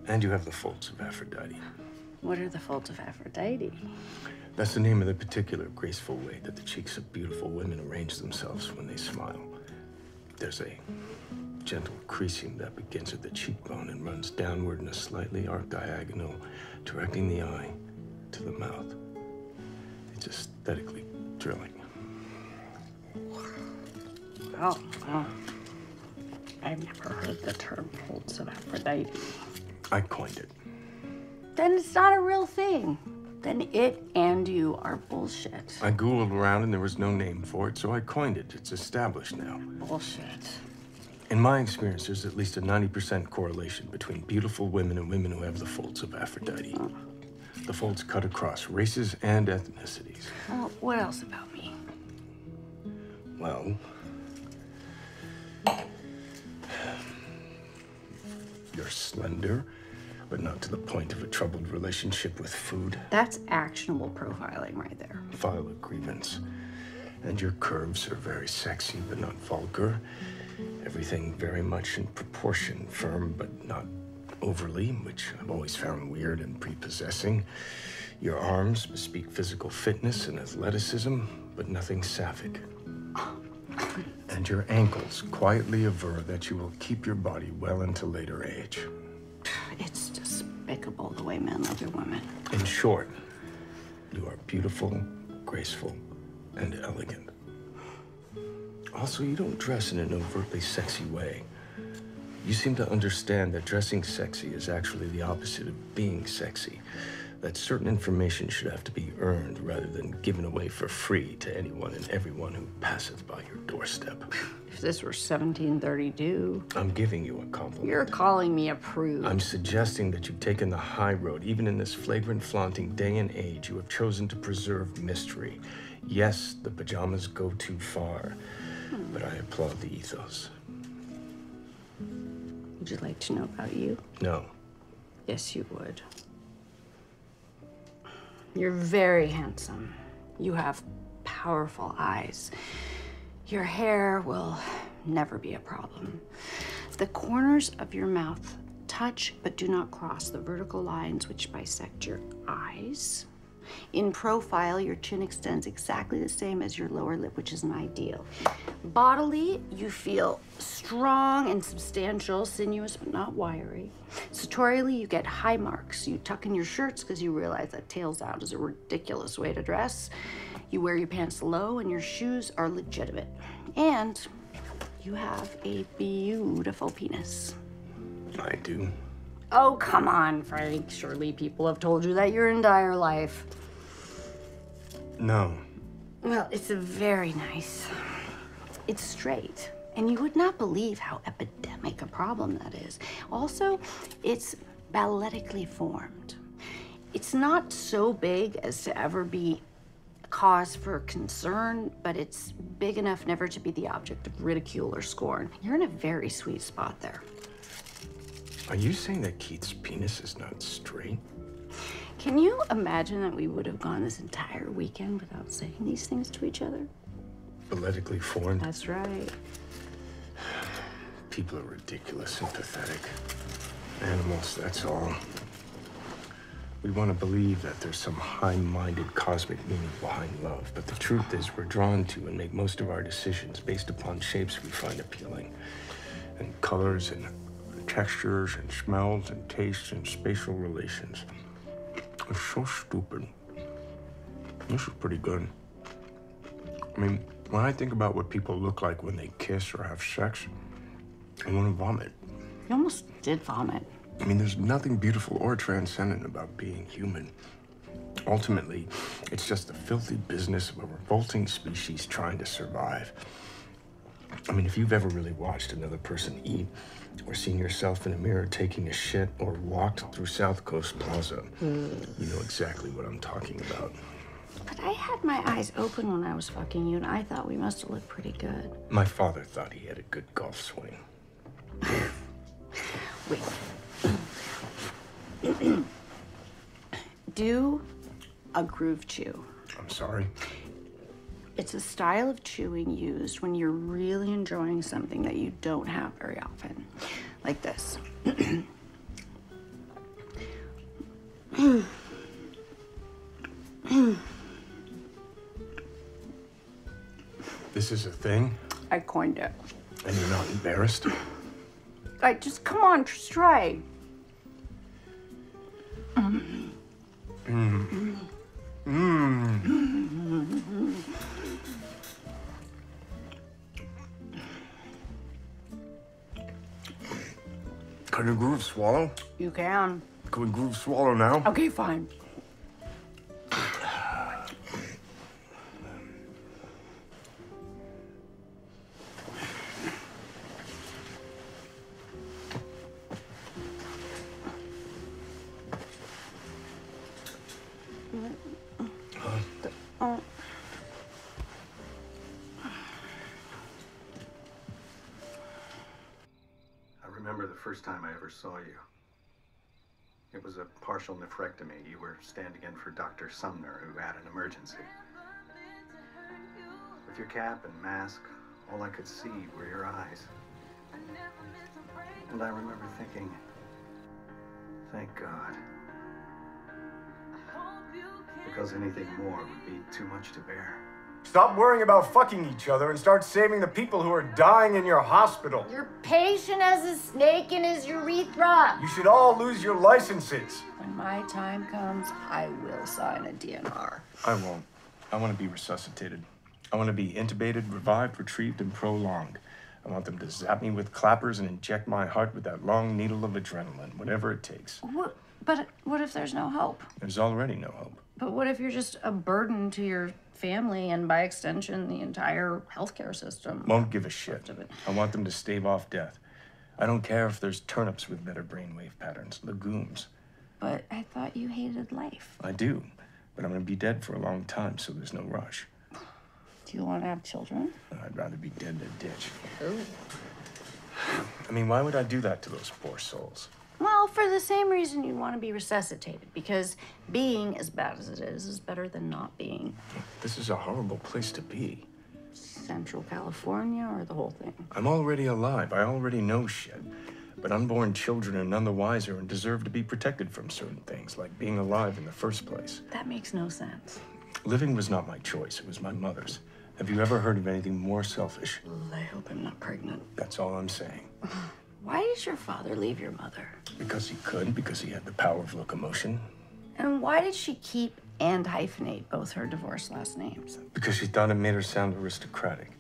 And you have the folds of Aphrodite. What are the folds of Aphrodite? That's the name of the particular graceful way that the cheeks of beautiful women arrange themselves when they smile. There's a gentle creasing that begins at the cheekbone and runs downward in a slightly arced diagonal, directing the eye to the mouth. It's aesthetically thrilling. Oh. I've never heard the term folds of Aphrodite. I coined it. Then it's not a real thing. Then it and you are bullshit. I Googled around and there was no name for it, so I coined it. It's established now. Bullshit. In my experience, there's at least a 90% correlation between beautiful women and women who have the folds of Aphrodite. The folds cut across races and ethnicities. Well, what else about me? Well, you're slender, but not to the point of a troubled relationship with food. That's actionable profiling right there. File a grievance. And your curves are very sexy, but not vulgar. Everything very much in proportion, firm, but not overly, which I've always found weird and prepossessing. Your arms bespeak physical fitness and athleticism, but nothing sapphic. And your ankles quietly aver that you will keep your body well into later age. It's despicable the way men love their women. In short, you are beautiful, graceful, and elegant. Also, you don't dress in an overtly sexy way. You seem to understand that dressing sexy is actually the opposite of being sexy. That certain information should have to be earned rather than given away for free to anyone and everyone who passeth by your doorstep. If this were 1732... I'm giving you a compliment. You're calling me a prude. I'm suggesting that you've taken the high road. Even in this flagrant, flaunting day and age, you have chosen to preserve mystery. Yes, the pajamas go too far, but I applaud the ethos. Would you like to know about you? No. Yes, you would. You're very handsome. You have powerful eyes. Your hair will never be a problem. The corners of your mouth touch but do not cross the vertical lines which bisect your eyes. In profile, your chin extends exactly the same as your lower lip, which is an ideal. Bodily, you feel strong and substantial, sinuous but not wiry. Sartorially, you get high marks. You tuck in your shirts because you realize that tails out is a ridiculous way to dress. You wear your pants low and your shoes are legitimate. And you have a beautiful penis. I do. Oh, come on, Frank. Surely people have told you that your entire life. No. Well, it's a very nice. It's straight. And you would not believe how epidemic a problem that is. Also, it's balletically formed. It's not so big as to ever be a cause for concern, but it's big enough never to be the object of ridicule or scorn. You're in a very sweet spot there. Are you saying that Keith's penis is not straight? Can you imagine that we would have gone this entire weekend without saying these things to each other? Balletically formed? That's right. People are ridiculous and pathetic. Animals, that's all. We want to believe that there's some high-minded cosmic meaning behind love, but the truth is we're drawn to and make most of our decisions based upon shapes we find appealing, and colors and textures and smells and tastes and spatial relations. It's so stupid. This is pretty good. I mean, when I think about what people look like when they kiss or have sex, I want to vomit. You almost did vomit. I mean, there's nothing beautiful or transcendent about being human. Ultimately, it's just the filthy business of a revolting species trying to survive. I mean, if you've ever really watched another person eat, or seen yourself in a mirror taking a shit, or walked through South Coast Plaza, you know exactly what I'm talking about. But I had my eyes open when I was fucking you, and I thought we must have looked pretty good. My father thought he had a good golf swing. Wait. Do a groove chew. I'm sorry? It's a style of chewing used when you're really enjoying something that you don't have very often. Like this. This is a thing? I coined it. And you're not embarrassed? Just come on, just try. Can you groove swallow? You can. Can we groove swallow now? Okay, fine. I remember the first time I ever saw you. It was a partial nephrectomy. You were standing in for Dr. Sumner, who had an emergency. With your cap and mask, all I could see were your eyes. And I remember thinking, thank God. Because anything more would be too much to bear. Stop worrying about fucking each other and start saving the people who are dying in your hospital. You're patient as a snake in his urethra. You should all lose your licenses. When my time comes, I will sign a DNR. I won't. I want to be resuscitated. I want to be intubated, revived, retrieved, and prolonged. I want them to zap me with clappers and inject my heart with that long needle of adrenaline, whatever it takes. But what if there's no hope? There's already no hope. But what if you're just a burden to your family and, by extension, the entire healthcare system? Won't give a shit. I want them to stave off death. I don't care if there's turnips with better brainwave patterns, legumes. But I thought you hated life. I do, but I'm gonna be dead for a long time, so there's no rush. Do you want to have children? I'd rather be dead than ditch. I mean, why would I do that to those poor souls? Well, for the same reason you'd want to be resuscitated, because being, as bad as it is better than not being. This is a horrible place to be. Central California or the whole thing? I'm already alive. I already know shit. But unborn children are none the wiser and deserve to be protected from certain things, like being alive in the first place. That makes no sense. Living was not my choice. It was my mother's. Have you ever heard of anything more selfish? I hope I'm not pregnant. That's all I'm saying. Why did your father leave your mother? Because he could, because he had the power of locomotion. And why did she keep and hyphenate both her divorced last names? Because she thought it made her sound aristocratic.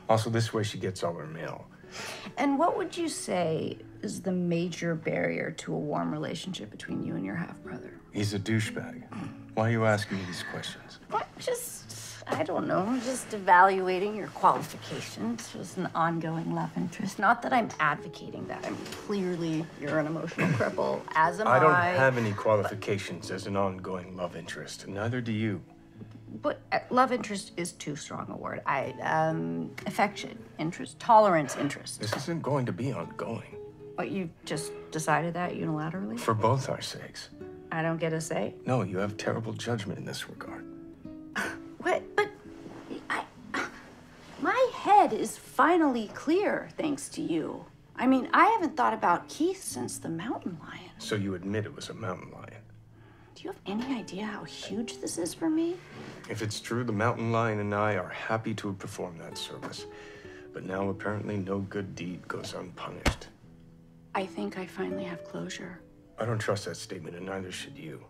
Also, this way she gets all her mail. And what would you say is the major barrier to a warm relationship between you and your half-brother? He's a douchebag. Why are you asking me these questions? What? I don't know, just evaluating your qualifications as an ongoing love interest. Not that I'm advocating that. I mean, clearly you're an emotional cripple, as am I. I don't have any qualifications as an ongoing love interest, and neither do you. But love interest is too strong a word. Affection, interest, tolerance, interest. This isn't going to be ongoing. But you just decided that unilaterally? For both our sakes. I don't get a say? No, you have terrible judgment in this regard. What? But my head is finally clear, thanks to you. I mean, I haven't thought about Keith since the mountain lion. So you admit it was a mountain lion? Do you have any idea how huge this is for me? If it's true, the mountain lion and I are happy to have performed that service. But now apparently no good deed goes unpunished. I think I finally have closure. I don't trust that statement, and neither should you.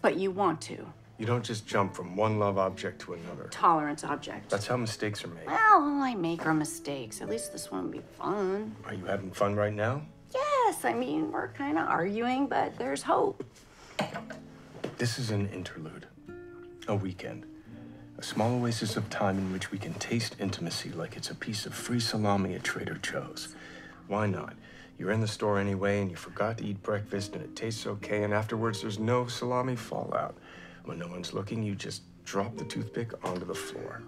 But you want to. You don't just jump from one love object to another. Tolerance object. That's how mistakes are made. Well, I make our mistakes. At least this one will be fun. Are you having fun right now? Yes, guess. I mean, we're kind of arguing, but there's hope. This is an interlude, a weekend, a small oasis of time in which we can taste intimacy like it's a piece of free salami at Trader Joe's. Why not? You're in the store anyway, and you forgot to eat breakfast, and it tastes okay, and afterwards there's no salami fallout. When no one's looking, you just drop the toothpick onto the floor.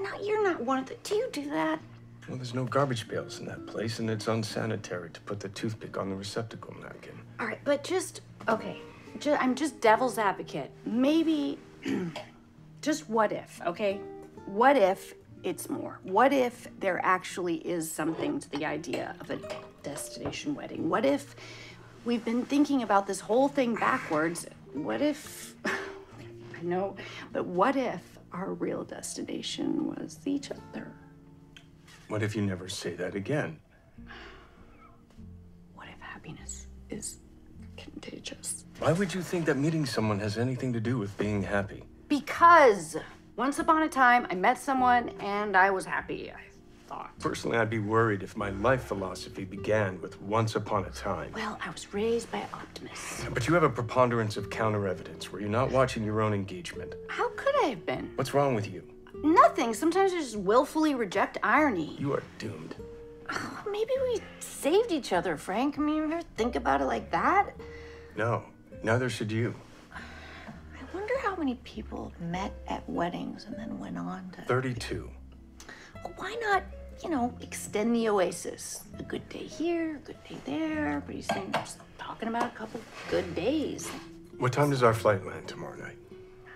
No, you're not one of the... Do you do that? Well, there's no garbage pails in that place, and it's unsanitary to put the toothpick on the receptacle napkin. All right, but just... Okay, I'm just devil's advocate. Maybe... just what if, okay? What if it's more? What if there actually is something to the idea of a destination wedding? What if we've been thinking about this whole thing backwards? What if... I know, but what if our real destination was each other? What if you never say that again? What if happiness is contagious? Why would you think that meeting someone has anything to do with being happy? Because once upon a time, I met someone and I was happy, I thought. Personally, I'd be worried if my life philosophy began with once upon a time. Well, I was raised by optimists. But you have a preponderance of counter-evidence where you're not watching your own engagement. How could I have been? What's wrong with you? Nothing. Sometimes I just willfully reject irony. You are doomed. Oh, maybe we saved each other, Frank. I mean, you ever think about it like that? No, neither should you. I wonder how many people met at weddings and then went on to... 32. Well, why not, you know, extend the oasis? A good day here, a good day there. Pretty soon, just talking about a couple good days. What time does our flight land tomorrow night?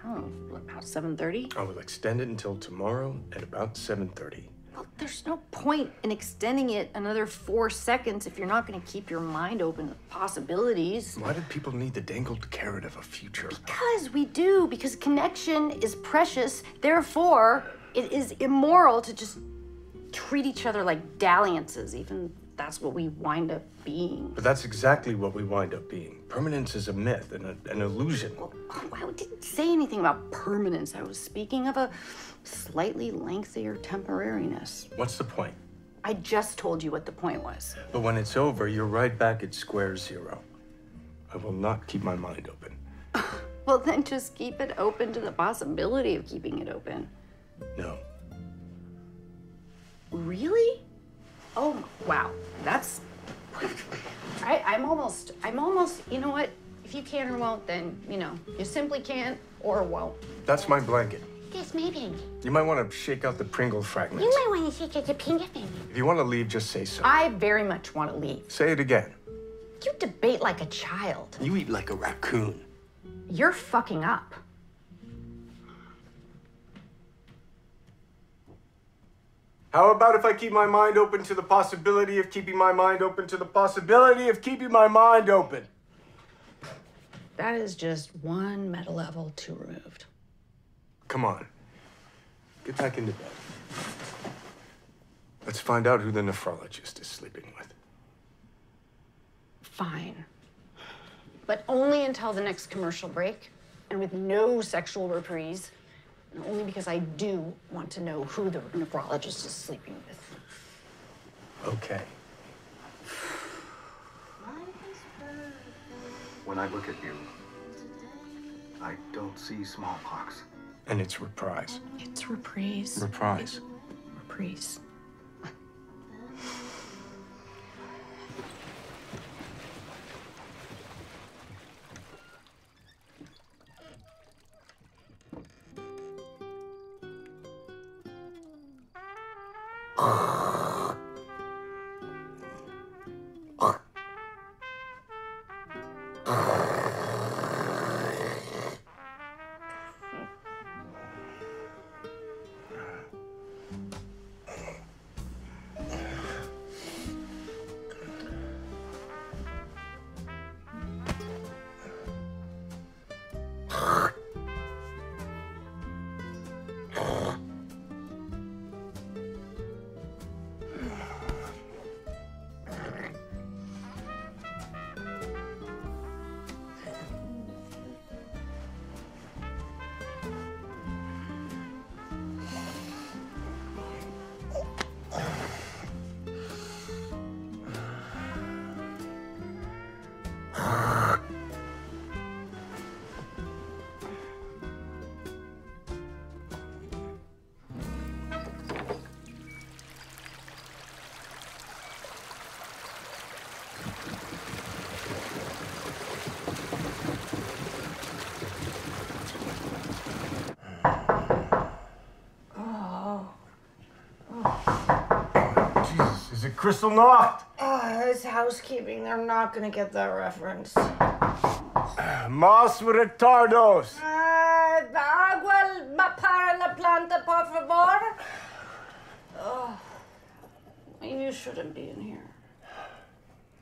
Oh, about 7:30? I will extend it until tomorrow at about 7:30. Well, there's no point in extending it another 4 seconds if you're not going to keep your mind open to possibilities. Why did people need the dangled carrot of a future? Because we do. Because connection is precious. Therefore, it is immoral to just treat each other like dalliances, even that's what we wind up being. But that's exactly what we wind up being. Permanence is a myth and an illusion. Well, I didn't say anything about permanence. I was speaking of a slightly lengthier temporariness. What's the point? I just told you what the point was. But when it's over, you're right back at square zero. I will not keep my mind open. Well, then just keep it open to the possibility of keeping it open. No. Really? Oh, wow. That's... I'm almost, you know what? If you can or won't, then, you know, you simply can't or won't. That's my blanket. That's my blanket. You might want to shake out the Pringle fragments. You might want to shake out the Pringle fragments. If you want to leave, just say so. I very much want to leave. Say it again. You debate like a child. You eat like a raccoon. You're fucking up. How about if I keep my mind open to the possibility of keeping my mind open to the possibility of keeping my mind open? That is just one meta level too removed. Come on. Get back into bed. Let's find out who the nephrologist is sleeping with. Fine. But only until the next commercial break, and with no sexual reprise, and only because I do want to know who the nephrologist is sleeping with. Okay. When I look at you, I don't see smallpox. And it's reprise. It's reprise. Reprise. Reprise. Crystal Nacht. It's housekeeping. They're not gonna get that reference. Más retardos. Agua para la planta, por favor. Oh, you shouldn't be in here.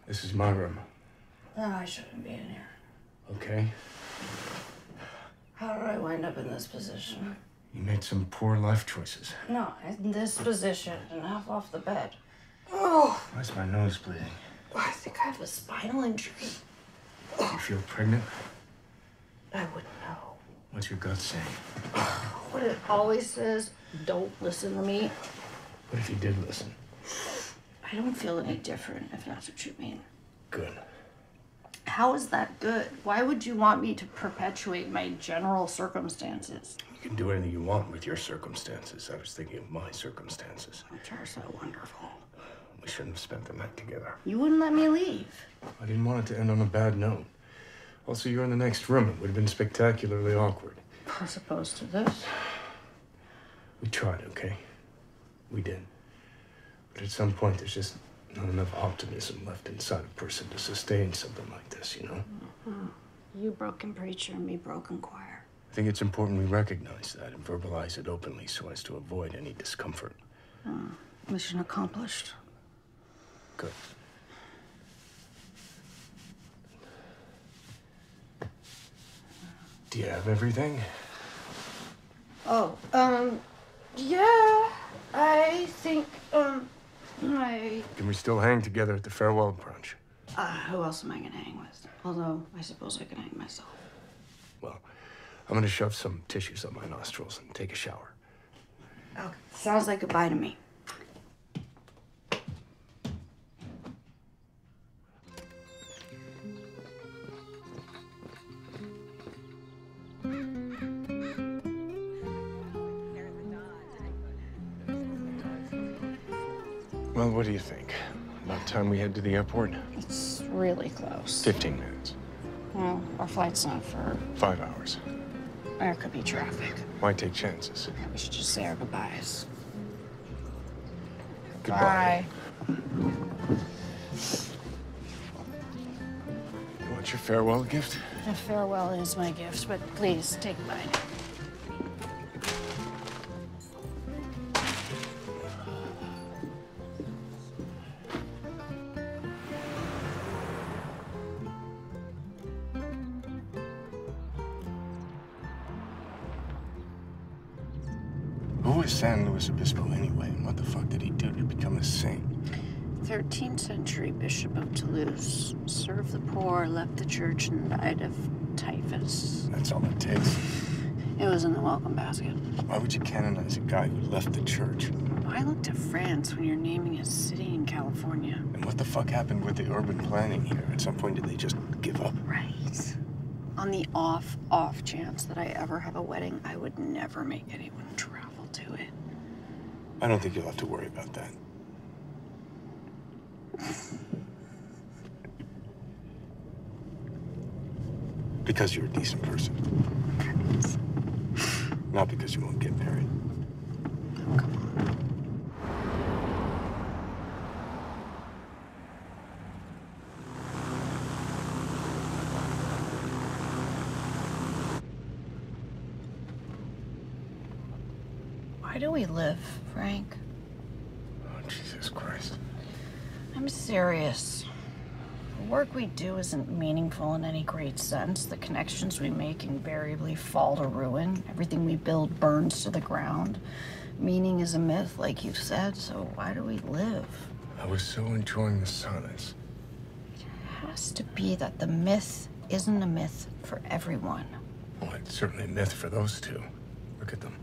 This is my room. No, I shouldn't be in here. Okay? How did I wind up in this position? You made some poor life choices. No, in this position and half off the bed. Oh, Why's my nose bleeding? I think I have a spinal injury. You feel pregnant? I wouldn't know. What's your gut saying? What it always says, don't listen to me. What if you did listen? I don't feel any different, if that's what you mean. Good. How is that good? Why would you want me to perpetuate my general circumstances? You can do anything you want with your circumstances. I was thinking of my circumstances. Which are so wonderful. We shouldn't have spent the night together. You wouldn't let me leave. I didn't want it to end on a bad note. Also, you're in the next room. It would have been spectacularly awkward. As opposed to this. We tried, okay? We did. But at some point, there's just not enough optimism left inside a person to sustain something like this, you know? Mm-hmm. You broken preacher and me broken choir. I think it's important we recognize that and verbalize it openly so as to avoid any discomfort. Mission accomplished. Good. Do you have everything? Oh, yeah. I think, Can we still hang together at the farewell brunch? who else am I gonna hang with? Although, I suppose I can hang myself. Well, I'm gonna shove some tissues up my nostrils and take a shower. Okay. Sounds like goodbye to me. Well, what do you think? About time we head to the airport? It's really close. 15 minutes. Well, our flight's not for... 5 hours. There could be traffic. Why take chances? We should just say our goodbyes. Goodbye. Bye. You want your farewell gift? A farewell is my gift, but please, take mine. Who is San Luis Obispo anyway, and what the fuck did he do to become a saint? 13th century Bishop of Toulouse. Served the poor, left the church, and died of typhus. That's all it takes. It was in the welcome basket. Why would you canonize a guy who left the church? Why look to France when you're naming a city in California? And what the fuck happened with the urban planning here? At some point, did they just give up? Right. On the off chance that I ever have a wedding, I would never make anyone travel to it. I don't think you'll have to worry about that. Because you're a decent person. Not because you won't get married. Oh, come on. Why do we live, Frank? Oh, Jesus Christ. I'm serious. The work we do isn't meaningful in any great sense. The connections we make invariably fall to ruin. Everything we build burns to the ground. Meaning is a myth, like you said, so why do we live? I was so enjoying the silence. It has to be that the myth isn't a myth for everyone. Well, it's certainly a myth for those two. Look at them.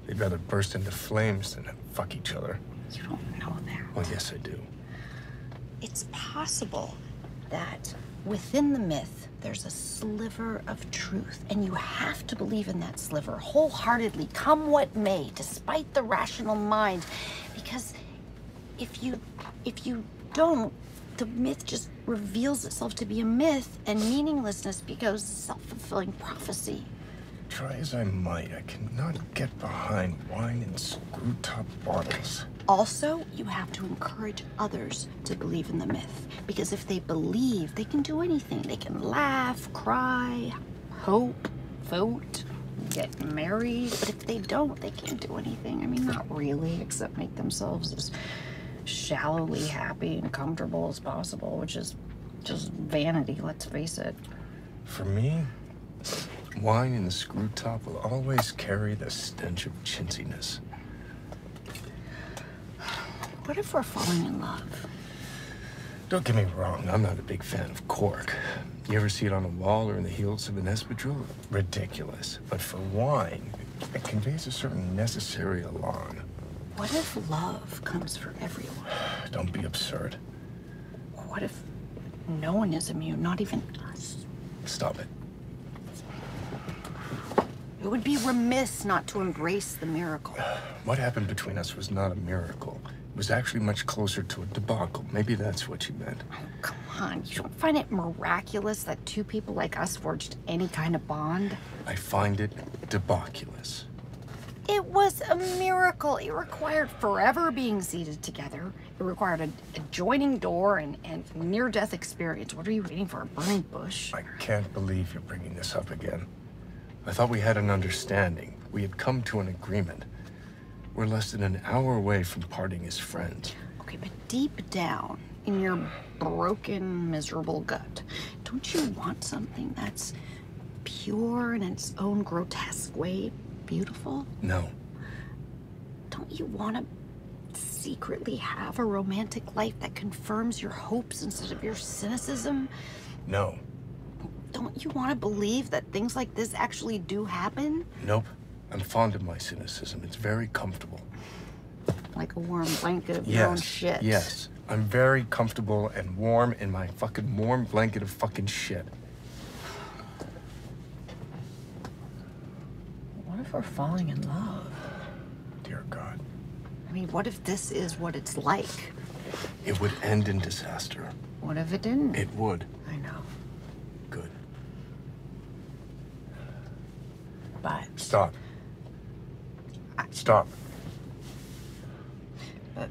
They'd rather burst into flames than fuck each other. You don't know that. Well, yes, I do. It's possible that within the myth, there's a sliver of truth, and you have to believe in that sliver wholeheartedly, come what may, despite the rational mind. Because if you don't, the myth just reveals itself to be a myth, and meaninglessness becomes a self-fulfilling prophecy. Try as I might, I cannot get behind wine and screw-top bottles. Also, you have to encourage others to believe in the myth. Because if they believe, they can do anything. They can laugh, cry, hope, vote, get married. But if they don't, they can't do anything. I mean, not really, except make themselves as shallowly happy and comfortable as possible, which is just vanity, let's face it. For me, wine in the screw top will always carry the stench of chintziness. What if we're falling in love? Don't get me wrong, I'm not a big fan of cork. You ever see it on a wall or in the heels of an espadrille? Ridiculous. But for wine, it conveys a certain necessary elan. What if love comes for everyone? Don't be absurd. What if no one is immune, not even us? Stop it. It would be remiss not to embrace the miracle. What happened between us was not a miracle. It was actually much closer to a debacle. Maybe that's what you meant. Oh, come on. You don't find it miraculous that two people like us forged any kind of bond? I find it debaculous. It was a miracle. It required forever being seated together. It required a adjoining door and near-death experience. What are you waiting for, a burning bush? I can't believe you're bringing this up again. I thought we had an understanding. We had come to an agreement. We're less than an hour away from parting as friends. Okay, but deep down in your broken, miserable gut, don't you want something that's pure in its own grotesque way beautiful? No. Don't you want to secretly have a romantic life that confirms your hopes instead of your cynicism? No. Don't you want to believe that things like this actually do happen? Nope. I'm fond of my cynicism. It's very comfortable. Like a warm blanket of your own shit. Yes. I'm very comfortable and warm in my fucking warm blanket of fucking shit. What if we're falling in love? Dear God. I mean, what if this is what it's like? It would end in disaster. What if it didn't? It would. I know. Good. But... Stop. Stop. But...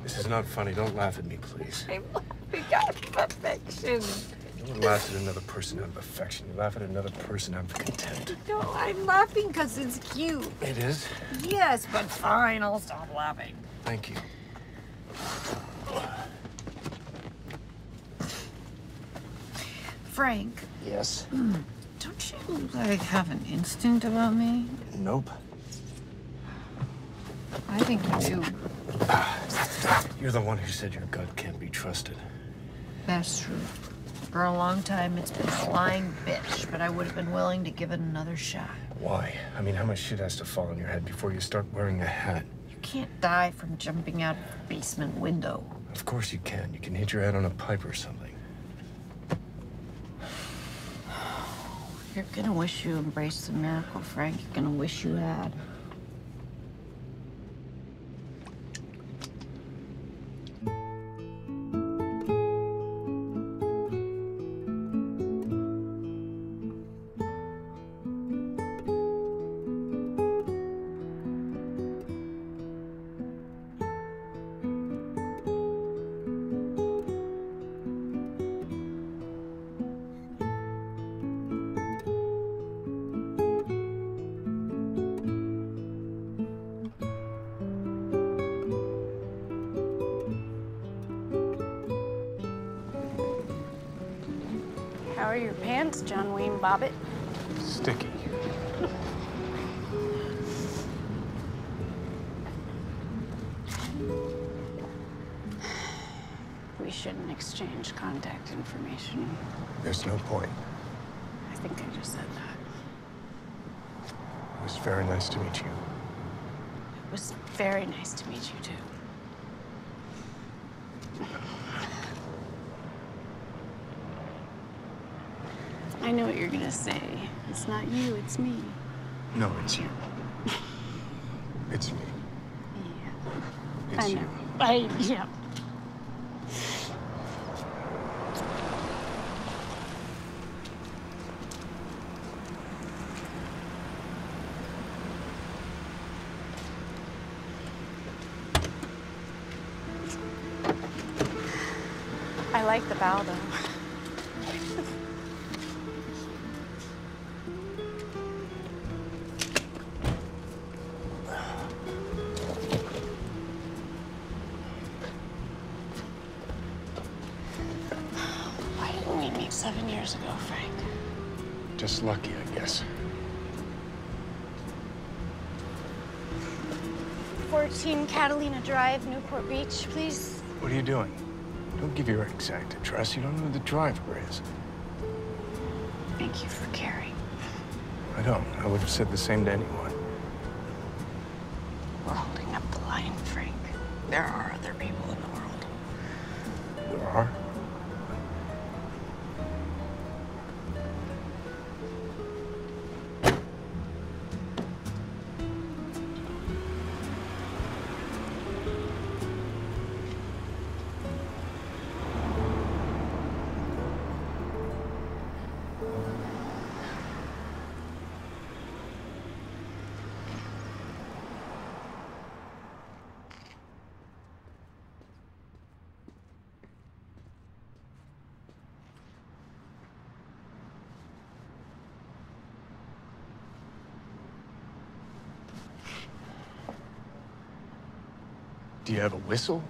This is not funny. Don't laugh at me, please. I'm laughing at affection. You don't laugh at another person out of affection. You laugh at another person out of contempt. No, I'm laughing because it's cute. It is? Yes, but fine, I'll stop laughing. Thank you. Frank. Yes? Don't you, like, have an instinct about me? Nope. I think you do. You're the one who said your gut can't be trusted. That's true. For a long time, it's been a lying bitch, but I would have been willing to give it another shot. Why? I mean, how much shit has to fall on your head before you start wearing a hat? You can't die from jumping out of a basement window. Of course you can. You can hit your head on a pipe or something. You're gonna wish you embraced the miracle, Frank. You're gonna wish you had. How are your pants, John Wayne Bobbitt? Sticky. We shouldn't exchange contact information. There's no point. I think I just said that. It was very nice to meet you. It was very nice to meet you, too. I know what you're gonna say. It's not you, it's me. No, it's you. It's me. Yeah. It's I you. know. Yeah. I like the bow, though. Why didn't we meet 7 years ago, Frank? Just lucky, I guess. 14 Catalina Drive, Newport Beach, please. What are you doing? Don't give your exact address. You don't know who the driver is. Thank you for caring. I don't. I would have said the same to anyone. We're holding up the line, Frank. There are other people in the world. There are? Do you have a whistle?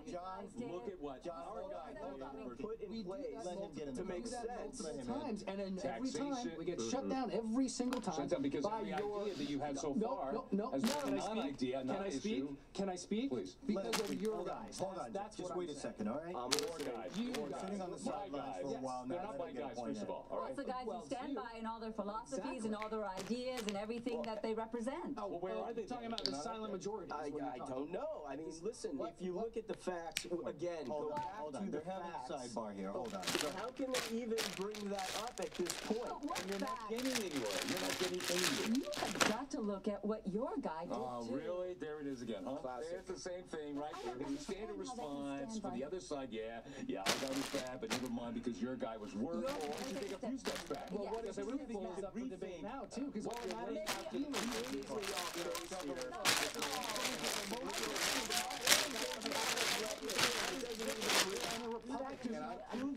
John, look at what our guy put in place to make sense. Times, and then every time we get shut down every single time. Shut down because by every your idea that you had so far has been a non-idea, non-issue. Can I speak? Please. Because of your guys. Hold on, just wait a second, all right? Your guys. You guys. Sitting on the sidelines for a while now. They're not my guys, first of all. All right. It's the guys who stand by and all their philosophies and all their ideas and everything that they represent. Well, where are they? Talking about the silent majority. I don't know. I mean, listen, if you look at the facts, again, go back to the facts. Sidebar here, hold on. How can they even bring that up at this point? You're not getting anywhere. You're not getting anywhere. You have got to look at what your guy did too. Really? There it is again, huh? There's the same thing, right? The standard response for the other side, yeah, I understand, but never mind because your guy was worse. Or you take a few steps back. Well, what is everything is up for debate now, too, because all that matters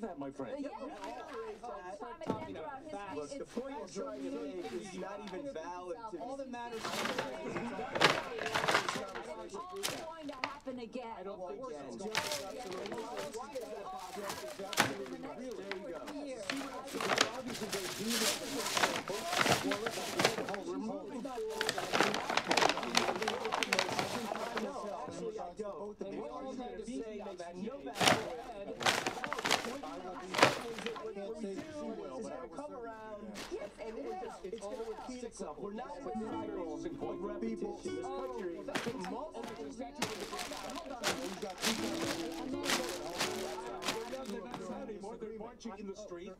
prove that, my friend. Look, the point you're trying to make is not even valid to all that matters It's going to happen again. I don't think so. It's going to repeat itself. We're not in the cycles of repetition. This country They're not anymore. They're marching in the street.